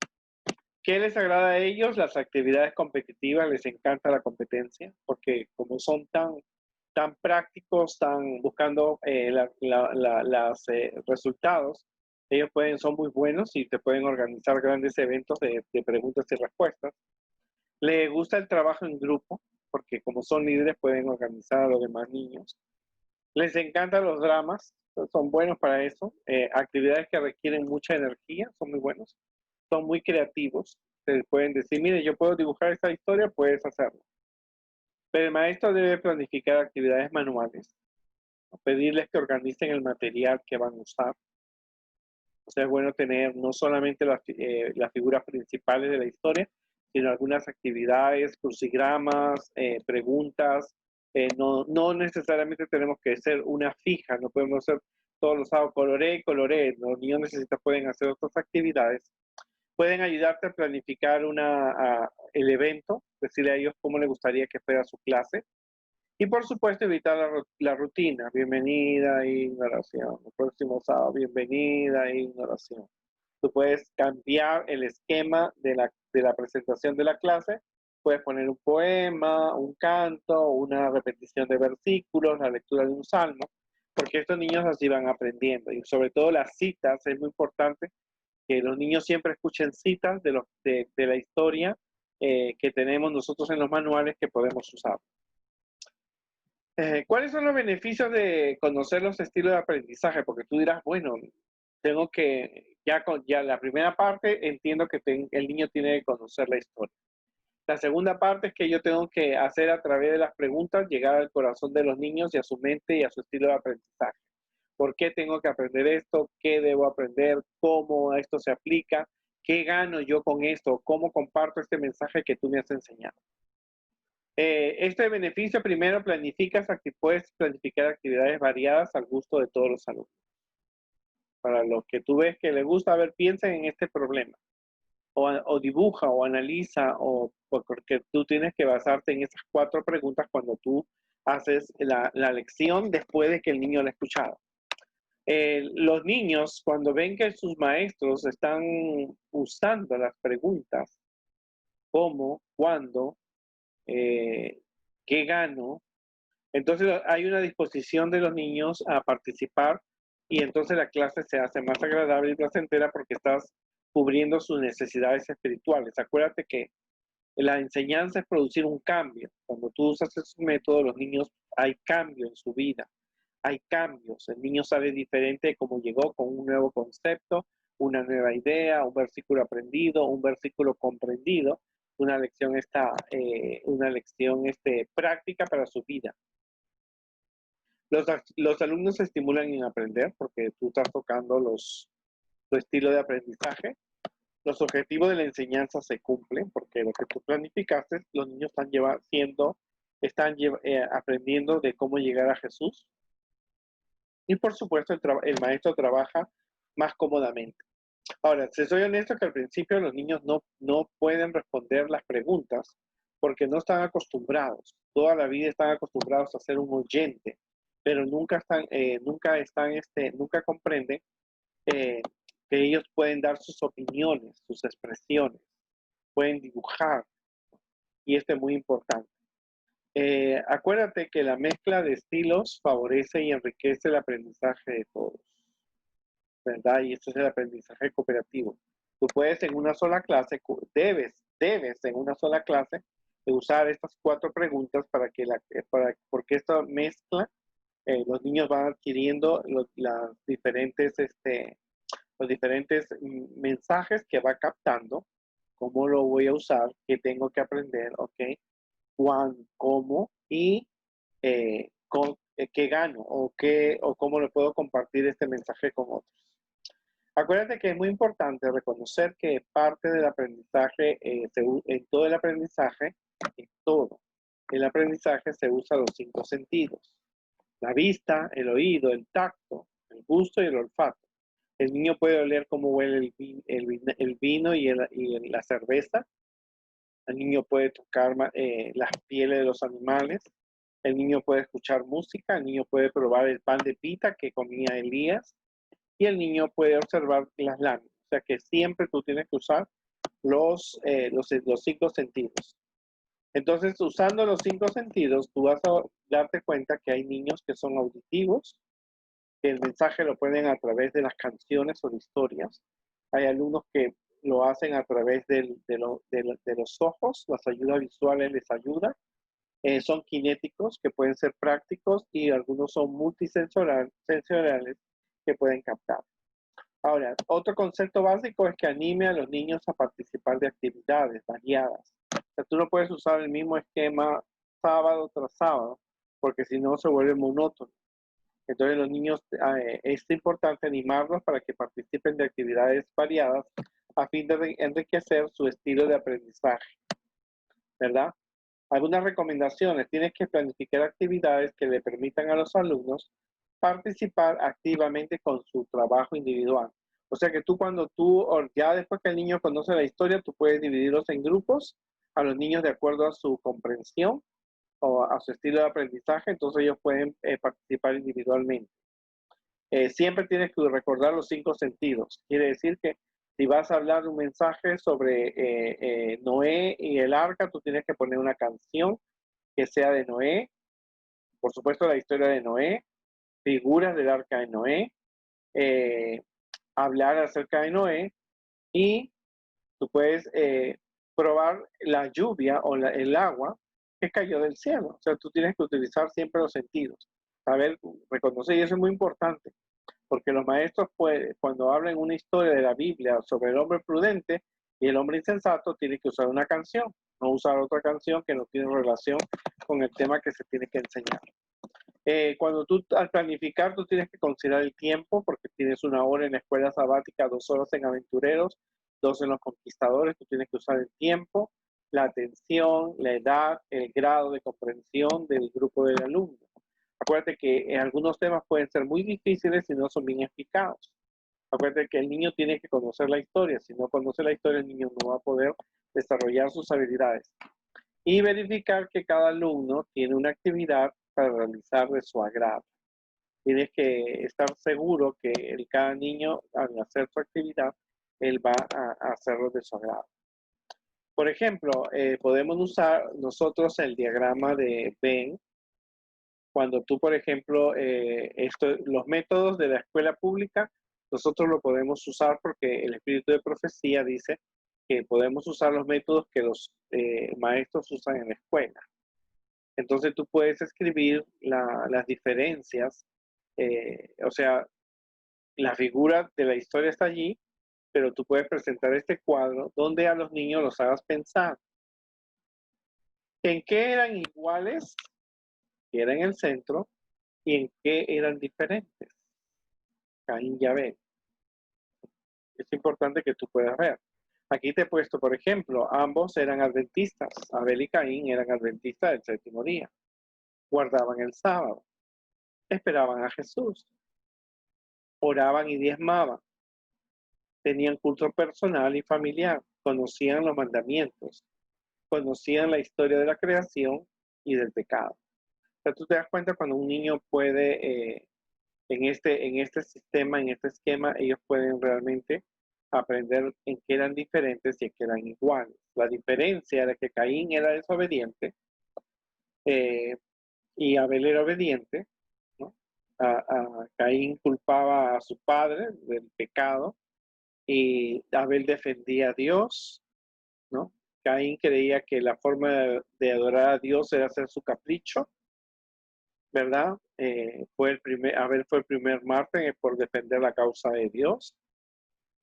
¿Qué les agrada a ellos? Las actividades competitivas, les encanta la competencia, porque como son tan prácticos, están buscando los resultados, ellos son muy buenos y te pueden organizar grandes eventos de preguntas y respuestas. Les gusta el trabajo en grupo, porque como son líderes pueden organizar a los demás niños. Les encantan los dramas, son buenos para eso. Actividades que requieren mucha energía, son muy buenos. Son muy creativos. Te pueden decir, mire, yo puedo dibujar esta historia, puedes hacerlo. Pero el maestro debe planificar actividades manuales, ¿no? Pedirles que organicen el material que van a usar. O sea, es bueno tener no solamente las figuras principales de la historia, sino algunas actividades, crucigramas, preguntas. No necesariamente tenemos que ser una fija, no podemos ser todos los sábados coloré. Los niños pueden hacer otras actividades. Pueden ayudarte a planificar el evento, decirle a ellos cómo les gustaría que fuera su clase. Y por supuesto, evitar la rutina. Bienvenida, ignoración. El próximo sábado, bienvenida, ignoración. Tú puedes cambiar el esquema de la presentación de la clase. Puedes poner un poema, un canto, una repetición de versículos, la lectura de un salmo, porque estos niños así van aprendiendo. Y sobre todo las citas, es muy importante que los niños siempre escuchen citas de la historia que tenemos nosotros en los manuales que podemos usar. ¿Cuáles son los beneficios de conocer los estilos de aprendizaje? Porque tú dirás, bueno, tengo que, ya la primera parte entiendo que el niño tiene que conocer la historia. La segunda parte es que yo tengo que hacer a través de las preguntas llegar al corazón de los niños y a su mente y a su estilo de aprendizaje. ¿Por qué tengo que aprender esto? ¿Qué debo aprender? ¿Cómo esto se aplica? ¿Qué gano yo con esto? ¿Cómo comparto este mensaje que tú me has enseñado? Este beneficio primero puedes planificar actividades variadas al gusto de todos los alumnos. Para los que tú ves que les gusta, a ver, piensen en este problema. O dibuja o analiza, porque tú tienes que basarte en esas 4 preguntas cuando tú haces la lección después de que el niño la ha escuchado. Los niños, cuando ven que sus maestros están usando las preguntas, cómo, cuándo, qué gano, entonces hay una disposición de los niños a participar y entonces la clase se hace más agradable y placentera porque estás cubriendo sus necesidades espirituales. Acuérdate que la enseñanza es producir un cambio. Cuando tú usas esos métodos, los niños, hay cambio en su vida, hay cambios. El niño sale diferente de cómo llegó, con un nuevo concepto, una nueva idea, un versículo aprendido, un versículo comprendido, una lección práctica para su vida. Los alumnos se estimulan en aprender porque tú estás tocando tu estilo de aprendizaje. Los objetivos de la enseñanza se cumplen porque lo que tú planificaste, los niños están aprendiendo de cómo llegar a Jesús. Y por supuesto, el maestro trabaja más cómodamente. Ahora, si soy honesto que al principio los niños no pueden responder las preguntas porque no están acostumbrados. Toda la vida están acostumbrados a ser un oyente, pero nunca comprenden que ellos pueden dar sus opiniones, sus expresiones, pueden dibujar, y esto es muy importante. Acuérdate que la mezcla de estilos favorece y enriquece el aprendizaje de todos, ¿verdad? Y esto es el aprendizaje cooperativo. Tú puedes en una sola clase, debes en una sola clase usar estas 4 preguntas porque esta mezcla, los niños van adquiriendo los diferentes mensajes que va captando, cómo lo voy a usar, qué tengo que aprender, ¿ok? cómo y qué gano o cómo le puedo compartir este mensaje con otros. Acuérdate que es muy importante reconocer que parte del aprendizaje, en todo el aprendizaje, se usa los 5 sentidos. La vista, el oído, el tacto, el gusto y el olfato. El niño puede oler cómo huele el vino y la cerveza. El niño puede tocar las pieles de los animales. El niño puede escuchar música. El niño puede probar el pan de pita que comía Elías. Y el niño puede observar las láminas. O sea que siempre tú tienes que usar los 5 sentidos. Entonces, usando los 5 sentidos, tú vas a darte cuenta que hay niños que son auditivos, que el mensaje lo pueden a través de las canciones o de historias. Hay alumnos que lo hacen a través de los ojos, las ayudas visuales les ayudan. Son kinéticos que pueden ser prácticos y algunos son multisensoriales que pueden captar. Ahora, otro concepto básico es que anime a los niños a participar de actividades variadas. O sea, tú no puedes usar el mismo esquema sábado tras sábado, porque si no se vuelve monótono. Entonces los niños, es importante animarlos para que participen de actividades variadas a fin de enriquecer su estilo de aprendizaje, ¿verdad? Algunas recomendaciones: tienes que planificar actividades que le permitan a los alumnos participar activamente con su trabajo individual. O sea que ya después que el niño conoce la historia, tú puedes dividirlos en grupos a los niños de acuerdo a su comprensión o a su estilo de aprendizaje, entonces ellos pueden participar individualmente. Siempre tienes que recordar los 5 sentidos. Quiere decir que si vas a hablar un mensaje sobre Noé y el arca, tú tienes que poner una canción que sea de Noé, por supuesto la historia de Noé, figuras del arca de Noé, hablar acerca de Noé, y tú puedes probar la lluvia o el agua que cayó del cielo. O sea, tú tienes que utilizar siempre los sentidos. Saber reconocer, y eso es muy importante, porque los maestros, cuando hablan una historia de la Biblia sobre el hombre prudente y el hombre insensato, tienen que usar una canción, no usar otra canción que no tiene relación con el tema que se tiene que enseñar. Cuando tú al planificar, tú tienes que considerar el tiempo, porque tienes 1 hora en la escuela sabática, 2 horas en aventureros, 2 en los conquistadores. Tú tienes que usar el tiempo, la atención, la edad, el grado de comprensión del grupo del alumno. Acuérdate que algunos temas pueden ser muy difíciles si no son bien explicados. Acuérdate que el niño tiene que conocer la historia. Si no conoce la historia, el niño no va a poder desarrollar sus habilidades. Y verificar que cada alumno tiene una actividad para realizar de su agrado. Tienes que estar seguro que cada niño, al hacer su actividad, él va a hacerlo de su agrado. Por ejemplo, podemos usar nosotros el diagrama de Venn. Cuando tú, por ejemplo, los métodos de la escuela pública, nosotros lo podemos usar porque el espíritu de profecía dice que podemos usar los métodos que los maestros usan en la escuela. Entonces tú puedes escribir las diferencias, o sea, la figura de la historia está allí, pero tú puedes presentar este cuadro donde a los niños los hagas pensar en qué eran iguales, que era en el centro, y en qué eran diferentes, Caín y Abel. Es importante que tú puedas ver. Aquí te he puesto, por ejemplo, ambos eran adventistas. Abel y Caín eran adventistas del 7º día. Guardaban el sábado. Esperaban a Jesús. Oraban y diezmaban. Tenían culto personal y familiar. Conocían los mandamientos. Conocían la historia de la creación y del pecado. O sea, tú te das cuenta cuando un niño puede, en este sistema, en este esquema, ellos pueden realmente aprender en qué eran diferentes y en qué eran iguales. La diferencia era que Caín era desobediente y Abel era obediente, ¿no? Caín culpaba a su padre del pecado y Abel defendía a Dios, ¿no? Caín creía que la forma de adorar a Dios era hacer su capricho, ¿verdad? Abel fue el primer mártir por defender la causa de Dios.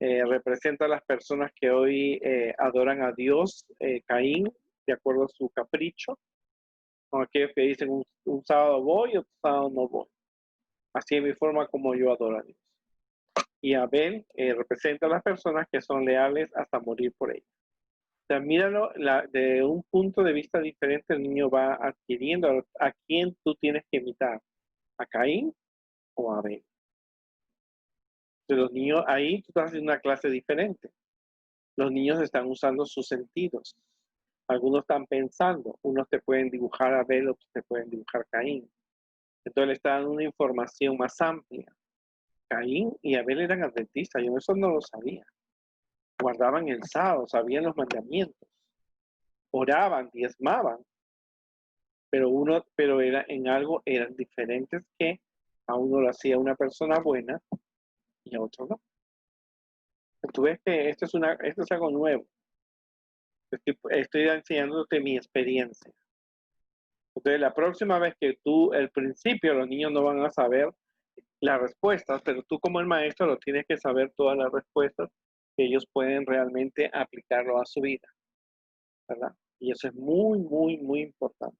Representa a las personas que hoy adoran a Dios, Caín, de acuerdo a su capricho, Son aquellos que dicen un sábado voy, otro sábado no voy. Así es mi forma como yo adoro a Dios. Y Abel representa a las personas que son leales hasta morir por ella. O sea, míralo de un punto de vista diferente, el niño va adquiriendo a quién tú tienes que imitar, a Caín o a Abel. Entonces, los niños, ahí tú estás haciendo una clase diferente. Los niños están usando sus sentidos. Algunos están pensando, unos te pueden dibujar a Abel, otros te pueden dibujar Caín. Entonces le está dando una información más amplia. Caín y Abel eran adventistas, yo eso no lo sabía. Guardaban el sábado, sabían los mandamientos, oraban, diezmaban, pero era en algo eran diferentes, que a uno lo hacía una persona buena y a otro no. Tú ves que esto es algo nuevo. Estoy enseñándote mi experiencia. Entonces, la próxima vez que tú, al principio, los niños no van a saber las respuestas, pero tú como el maestro lo tienes que saber todas las respuestas, que ellos pueden realmente aplicarlo a su vida, ¿verdad? Y eso es muy, muy, muy importante.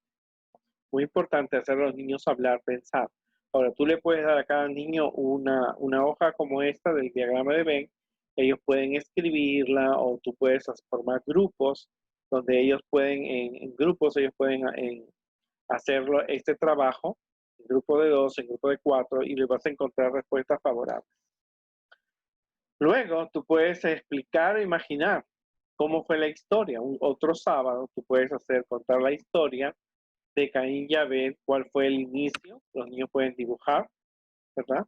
Muy importante hacer a los niños hablar, pensar. Ahora, tú le puedes dar a cada niño una hoja como esta del diagrama de Venn. Ellos pueden escribirla, o tú puedes formar grupos donde ellos pueden, en grupos, ellos pueden hacerlo, este trabajo, en grupo de 2, en grupo de 4, y les vas a encontrar respuestas favorables. Luego, tú puedes explicar o imaginar cómo fue la historia. Otro sábado, tú puedes contar la historia de Caín y Abel, cuál fue el inicio. Los niños pueden dibujar, ¿verdad?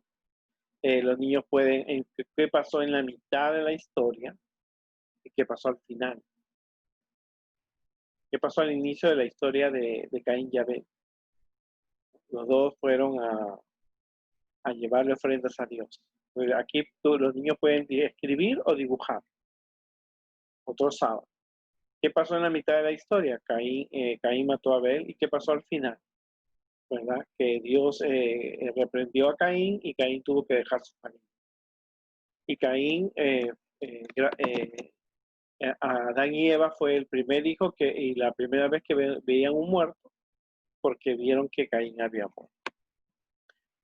Los niños pueden, qué pasó en la mitad de la historia y qué pasó al final. ¿Qué pasó al inicio de la historia de Caín y Abel? Los dos fueron a llevarle ofrendas a Dios. Aquí los niños pueden escribir o dibujar. Otro sábado. ¿Qué pasó en la mitad de la historia? Caín mató a Abel. ¿Y qué pasó al final? ¿Verdad? Que Dios reprendió a Caín y Caín tuvo que dejar su familia. Y Caín, Adán y Eva fue el primer hijo y la primera vez que veían un muerto, porque vieron que Caín había muerto.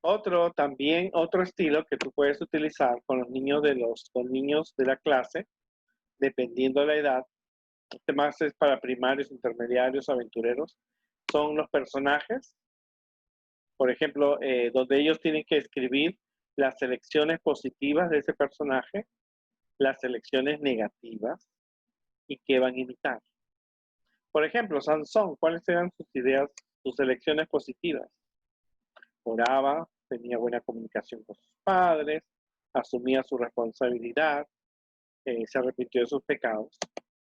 Otro estilo que tú puedes utilizar con los niños de la clase, dependiendo de la edad, este más es para primarios, intermediarios, aventureros, son los personajes. Por ejemplo, donde ellos tienen que escribir las selecciones positivas de ese personaje, las selecciones negativas y qué van a imitar. Por ejemplo, Sansón, ¿cuáles eran sus ideas, sus selecciones positivas? Oraba, tenía buena comunicación con sus padres, asumía su responsabilidad, se arrepintió de sus pecados.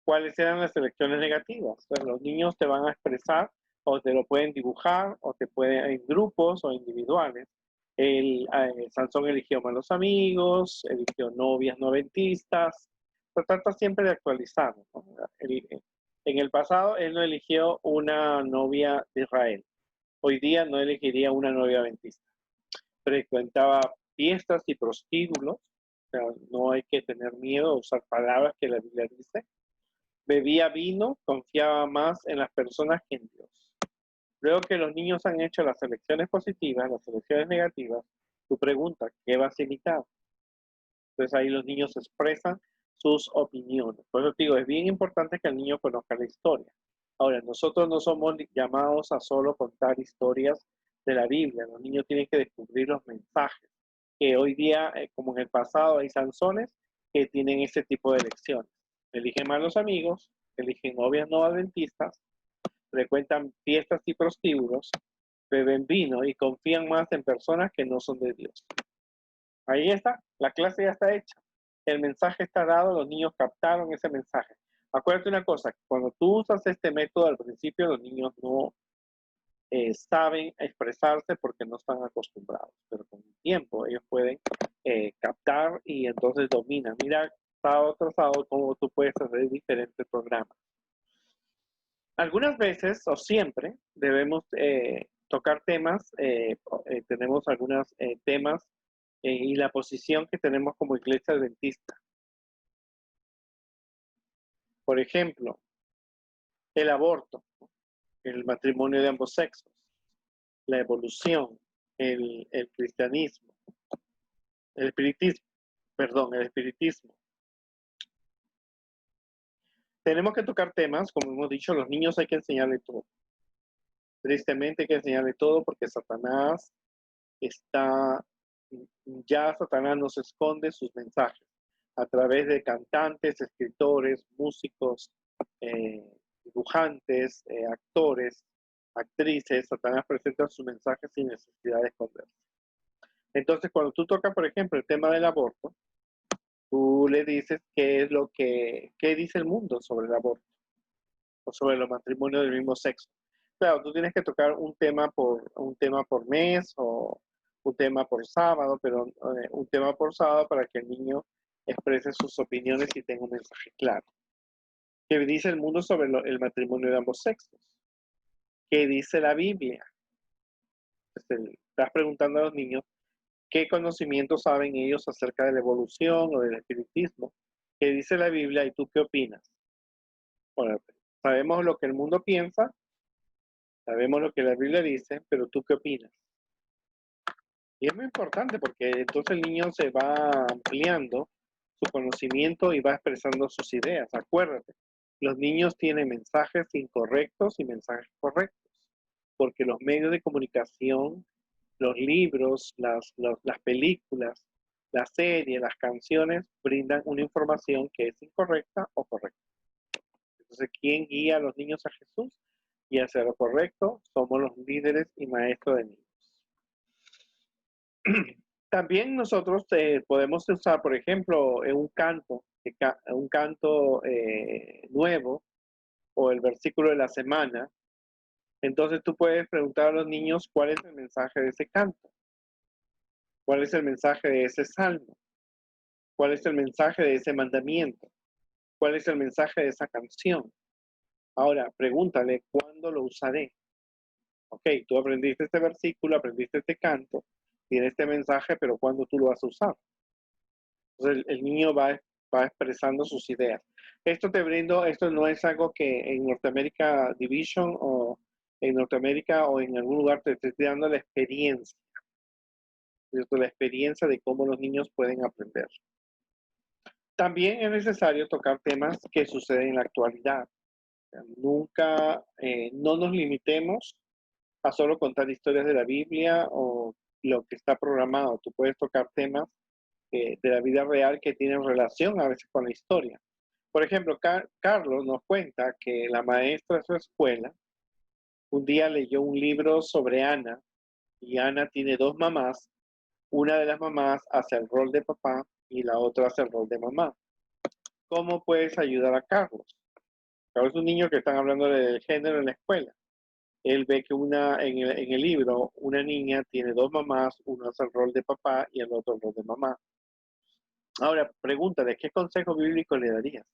¿Cuáles eran las selecciones negativas? Pues los niños te van a expresar, o te lo pueden dibujar, o te pueden en grupos o individuales. Sansón eligió malos amigos, eligió novias no adventistas. Se trata siempre de actualizar, ¿no? En el pasado él no eligió una novia de Israel. Hoy día no elegiría una novia adventista. Frecuentaba fiestas y prostíbulos. O sea, no hay que tener miedo a usar palabras que la Biblia dice. Bebía vino, confiaba más en las personas que en Dios. Luego que los niños han hecho las selecciones positivas, las selecciones negativas, tú preguntas, ¿qué vas a imitar? Entonces ahí los niños expresan sus opiniones. Por eso te digo, es bien importante que el niño conozca la historia. Ahora, nosotros no somos llamados a solo contar historias de la Biblia. Los niños tienen que descubrir los mensajes. Que hoy día, como en el pasado, hay Sansones que tienen ese tipo de lecciones. Eligen malos amigos, eligen novias no adventistas, frecuentan fiestas y prostíbulos, beben vino y confían más en personas que no son de Dios. Ahí está, la clase ya está hecha. El mensaje está dado, los niños captaron ese mensaje. Acuérdate una cosa, cuando tú usas este método al principio, los niños no saben expresarse porque no están acostumbrados, pero con el tiempo ellos pueden captar y entonces dominan. Mira, sábado tras sábado, cómo tú puedes hacer diferentes programas. Algunas veces o siempre debemos tocar temas, tenemos algunos temas y la posición que tenemos como iglesia adventista. Por ejemplo, el aborto. el matrimonio de ambos sexos, la evolución, el cristianismo, el espiritismo, perdón, el espiritismo. Tenemos que tocar temas, como hemos dicho, a los niños hay que enseñarle todo. Tristemente hay que enseñarle todo porque Satanás Satanás nos esconde sus mensajes a través de cantantes, escritores, músicos, dibujantes, actores, actrices. Satanás presenta sus mensajes sin necesidad de esconderse. Entonces, cuando tú tocas, por ejemplo, el tema del aborto, tú le dices qué dice el mundo sobre el aborto o sobre los matrimonios del mismo sexo. Claro, tú tienes que tocar un tema por mes o un tema por sábado, pero un tema por sábado para que el niño exprese sus opiniones y tenga un mensaje claro. ¿Qué dice el mundo sobre el matrimonio de ambos sexos? ¿Qué dice la Biblia? Estás preguntando a los niños qué conocimientos saben ellos acerca de la evolución o del espiritismo. ¿Qué dice la Biblia y tú qué opinas? Bueno, sabemos lo que el mundo piensa, sabemos lo que la Biblia dice, pero tú qué opinas. Y es muy importante porque entonces el niño se va ampliando su conocimiento y va expresando sus ideas. Acuérdate, los niños tienen mensajes incorrectos y mensajes correctos, porque los medios de comunicación, los libros, las películas, las series, las canciones brindan una información que es incorrecta o correcta. Entonces, ¿quién guía a los niños a Jesús? Y hacia lo correcto somos los líderes y maestros de niños. También nosotros podemos usar, por ejemplo, un canto nuevo o el versículo de la semana. Entonces tú puedes preguntar a los niños cuál es el mensaje de ese canto, cuál es el mensaje de ese salmo, cuál es el mensaje de ese mandamiento, cuál es el mensaje de esa canción. Ahora, pregúntale, ¿cuándo lo usaré? Ok, tú aprendiste este versículo, aprendiste este canto, tiene este mensaje, pero ¿cuándo tú lo vas a usar? Entonces el niño va expresando sus ideas. Esto no es algo que en Norteamérica Division o en Norteamérica o en algún lugar te esté dando la experiencia. La experiencia de cómo los niños pueden aprender. También es necesario tocar temas que suceden en la actualidad. Nunca, no nos limitemos a solo contar historias de la Biblia o lo que está programado. Tú puedes tocar temas de la vida real que tienen relación a veces con la historia. Por ejemplo, Carlos nos cuenta que la maestra de su escuela un día leyó un libro sobre Ana y Ana tiene dos mamás. Una de las mamás hace el rol de papá y la otra hace el rol de mamá. ¿Cómo puedes ayudar a Carlos? Carlos es un niño que están hablando del género en la escuela. Él ve que en el libro una niña tiene dos mamás, uno hace el rol de papá y el otro el rol de mamá. Ahora, pregúntale, ¿qué consejo bíblico le darías?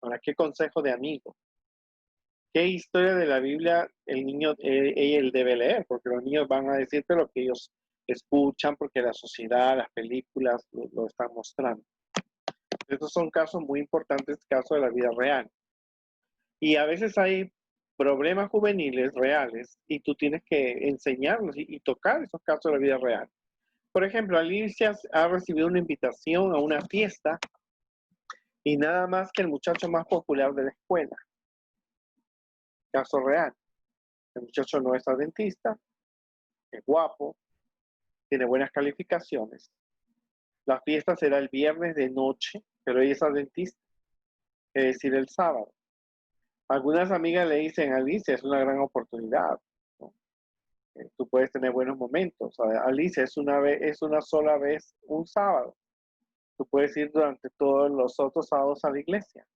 Ahora, ¿qué consejo de amigo? ¿Qué historia de la Biblia él debe leer? Porque los niños van a decirte lo que ellos escuchan, porque la sociedad, las películas lo están mostrando. Estos son casos muy importantes, casos de la vida real. Y a veces hay problemas juveniles reales y tú tienes que enseñarlos y tocar esos casos de la vida real. Por ejemplo, Alicia ha recibido una invitación a una fiesta y nada más que el muchacho más popular de la escuela. Caso real. El muchacho no es adventista, es guapo, tiene buenas calificaciones. La fiesta será el viernes de noche, pero ella es adventista, es decir, el sábado. Algunas amigas le dicen, Alicia, es una gran oportunidad, ¿no? Tú puedes tener buenos momentos. Alicia, es una sola vez un sábado. Tú puedes ir durante todos los otros sábados a la iglesia.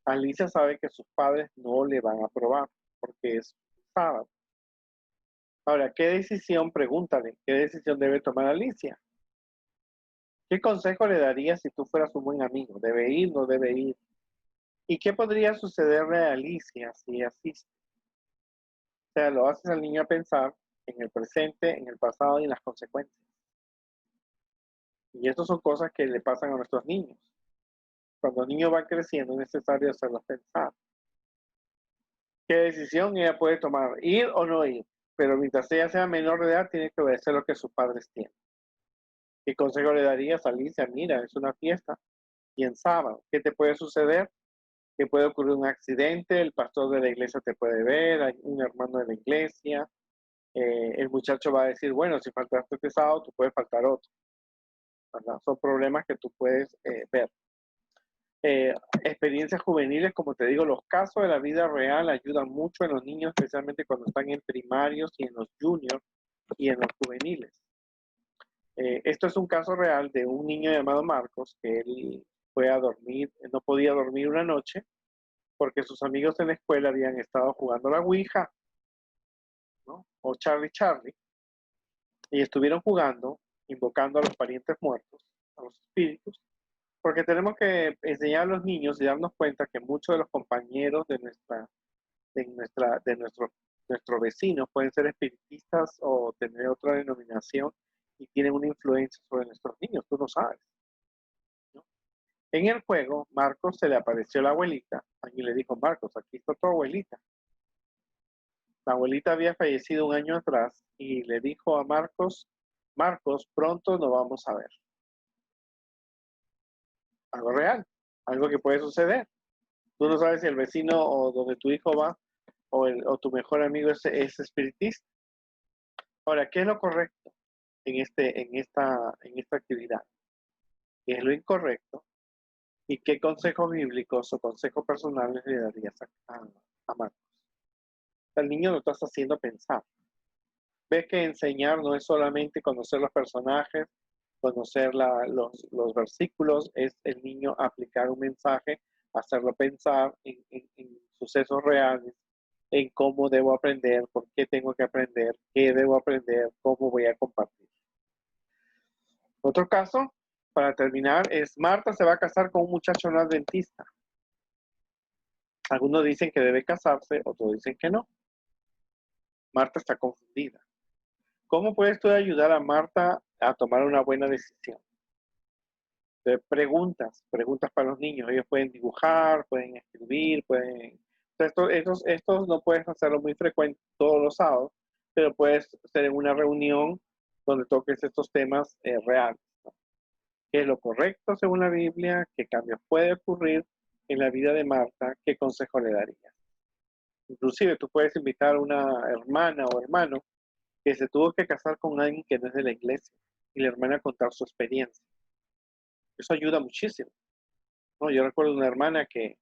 Alicia sabe que sus padres no le van a aprobar porque es sábado. Ahora, pregúntale, qué decisión debe tomar Alicia? ¿Qué consejo le darías si tú fueras un buen amigo? ¿Debe ir, no debe ir? ¿Y qué podría sucederle a Alicia si asiste? O sea, lo haces al niño a pensar en el presente, en el pasado y en las consecuencias. Y estas son cosas que le pasan a nuestros niños. Cuando el niño va creciendo es necesario hacerlos pensar. ¿Qué decisión ella puede tomar? ¿Ir o no ir? Pero mientras ella sea menor de edad, tiene que obedecer lo que sus padres tienen. ¿Qué consejo le daría? Alicia? Mira, es una fiesta y en sábado, ¿qué te puede suceder? Que puede ocurrir un accidente, el pastor de la iglesia te puede ver, hay un hermano de la iglesia, el muchacho va a decir, bueno, si faltaste este sábado, tú puedes faltar otro, ¿verdad? Son problemas que tú puedes ver. Experiencias juveniles, como te digo, los casos de la vida real ayudan mucho en los niños, especialmente cuando están en primarios y en los juniors y en los juveniles. Esto es un caso real de un niño llamado Marcos, que él fue a dormir, no podía dormir una noche porque sus amigos en la escuela habían estado jugando la Ouija, ¿no? O Charlie Charlie, y estuvieron jugando, invocando a los parientes muertos, a los espíritus, porque tenemos que enseñar a los niños y darnos cuenta que muchos de los compañeros de nuestros vecinos pueden ser espiritistas o tener otra denominación y tienen una influencia sobre nuestros niños, tú no sabes, ¿no? En el juego, Marcos se le apareció la abuelita y le dijo, Marcos, aquí está tu abuelita. La abuelita había fallecido un año atrás y le dijo a Marcos, Marcos, pronto nos vamos a ver. Algo real, algo que puede suceder. Tú no sabes si el vecino o donde tu hijo va o tu mejor amigo es espiritista. Ahora, ¿qué es lo correcto en esta actividad? ¿Qué es lo incorrecto? ¿Y qué consejos bíblicos o consejos personales le darías a Marcos? El niño lo estás haciendo pensar. Ves que enseñar no es solamente conocer los personajes, conocer los versículos, es el niño aplicar un mensaje, hacerlo pensar en sucesos reales, en cómo debo aprender, por qué tengo que aprender, qué debo aprender, cómo voy a compartir. Otro caso, para terminar, es Marta se va a casar con un muchacho no adventista. Algunos dicen que debe casarse, otros dicen que no. Marta está confundida. ¿Cómo puedes tú ayudar a Marta a tomar una buena decisión? Preguntas para los niños. Ellos pueden dibujar, pueden escribir, pueden... Estos no puedes hacerlo muy frecuente todos los sábados, pero puedes hacer en una reunión donde toques estos temas reales, ¿no? ¿Qué es lo correcto según la Biblia? ¿Qué cambios puede ocurrir en la vida de Marta? ¿Qué consejo le darías? Inclusive tú puedes invitar a una hermana o hermano que se tuvo que casar con alguien que no es de la iglesia y la hermana contar su experiencia. Eso ayuda muchísimo, ¿no? Yo recuerdo una hermana que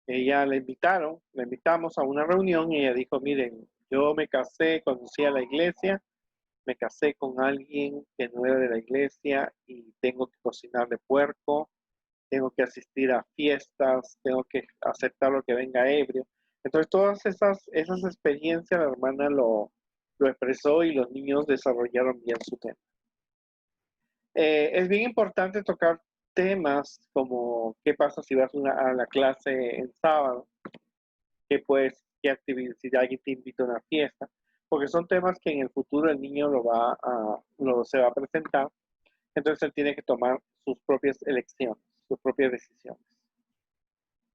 ella la invitamos a una reunión y ella dijo, miren, yo me casé, conocí a la iglesia, me casé con alguien que no era de la iglesia y tengo que cocinar de puerco, tengo que asistir a fiestas, tengo que aceptar lo que venga ebrio. Entonces todas esas experiencias la hermana lo expresó y los niños desarrollaron bien su tema. Es bien importante tocar temas como qué pasa si vas a la clase en sábado, qué actividad, si alguien te invita a una fiesta, porque son temas que en el futuro el niño se va a presentar, entonces él tiene que tomar sus propias elecciones, sus propias decisiones.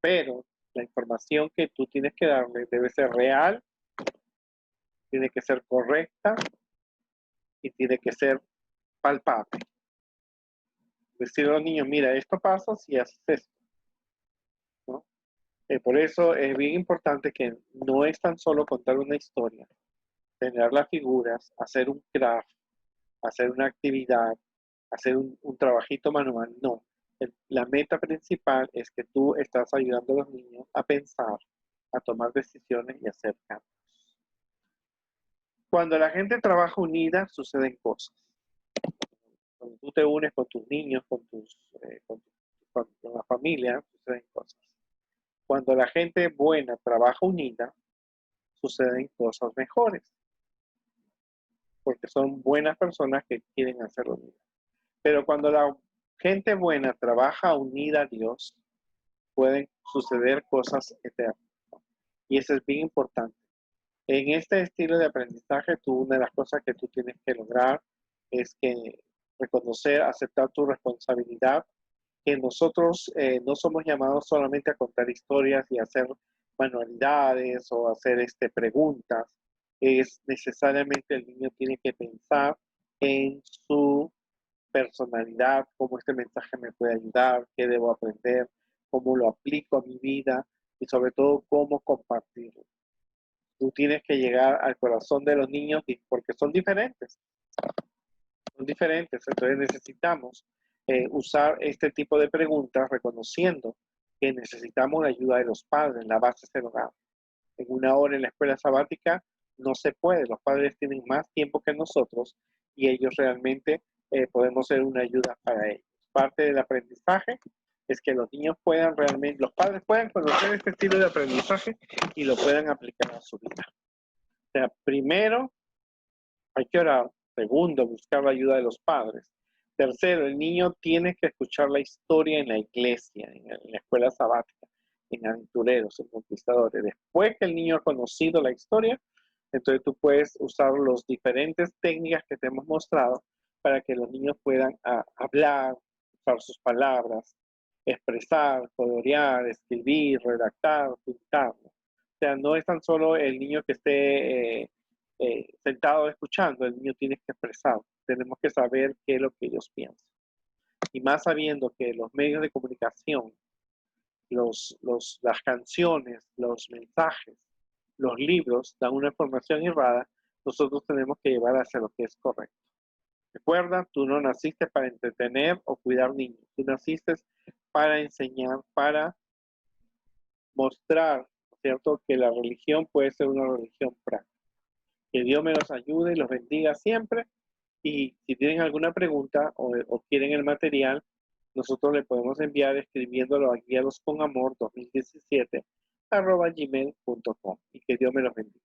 Pero la información que tú tienes que darle debe ser real, tiene que ser correcta y tiene que ser palpable. Decirle a los niños, mira, esto pasa si haces esto, ¿no? Por eso es bien importante que no es tan solo contar una historia, tener las figuras, hacer un craft, hacer una actividad, hacer un trabajito manual, no. La meta principal es que tú estás ayudando a los niños a pensar, a tomar decisiones y hacer cambios. Cuando la gente trabaja unida, suceden cosas. Cuando tú te unes con tus niños, con la familia, suceden cosas. Cuando la gente buena trabaja unida, suceden cosas mejores, porque son buenas personas que quieren hacerlo unida. Pero cuando la gente buena trabaja unida a Dios, pueden suceder cosas eternas. Y eso es bien importante. En este estilo de aprendizaje, una de las cosas que tú tienes que lograr es que reconocer, aceptar tu responsabilidad, que nosotros no somos llamados solamente a contar historias y hacer manualidades o hacer preguntas. Es necesariamente el niño tiene que pensar en su personalidad, cómo este mensaje me puede ayudar, qué debo aprender, cómo lo aplico a mi vida y sobre todo cómo compartirlo. Tú tienes que llegar al corazón de los niños porque son diferentes, entonces necesitamos usar este tipo de preguntas reconociendo que necesitamos la ayuda de los padres, la base es el hogar. En una hora en la escuela sabática no se puede, los padres tienen más tiempo que nosotros y ellos realmente podemos ser una ayuda para ellos. Parte del aprendizaje es que los niños puedan realmente, los padres puedan conocer este estilo de aprendizaje y lo puedan aplicar a su vida. O sea, primero hay que orar. Segundo, buscar la ayuda de los padres. Tercero, el niño tiene que escuchar la historia en la iglesia, en la escuela sabática, en aventureros, en conquistadores. Después que el niño ha conocido la historia, entonces tú puedes usar las diferentes técnicas que te hemos mostrado para que los niños puedan hablar, usar sus palabras, expresar, colorear, escribir, redactar, pintar. O sea, no es tan solo el niño que esté sentado escuchando, el niño tiene que expresar. Tenemos que saber qué es lo que ellos piensan. Y más sabiendo que los medios de comunicación, las canciones, los mensajes, los libros dan una información errada, nosotros tenemos que llevar hacia lo que es correcto. Recuerda, tú no naciste para entretener o cuidar niños, tú naciste para enseñar, para mostrar, ¿cierto?, que la religión puede ser una religión práctica. Que Dios me los ayude y los bendiga siempre. Y si tienen alguna pregunta o quieren el material, nosotros le podemos enviar escribiéndolo a Guíalos con Amor 2017 @gmail.com. Y que Dios me los bendiga.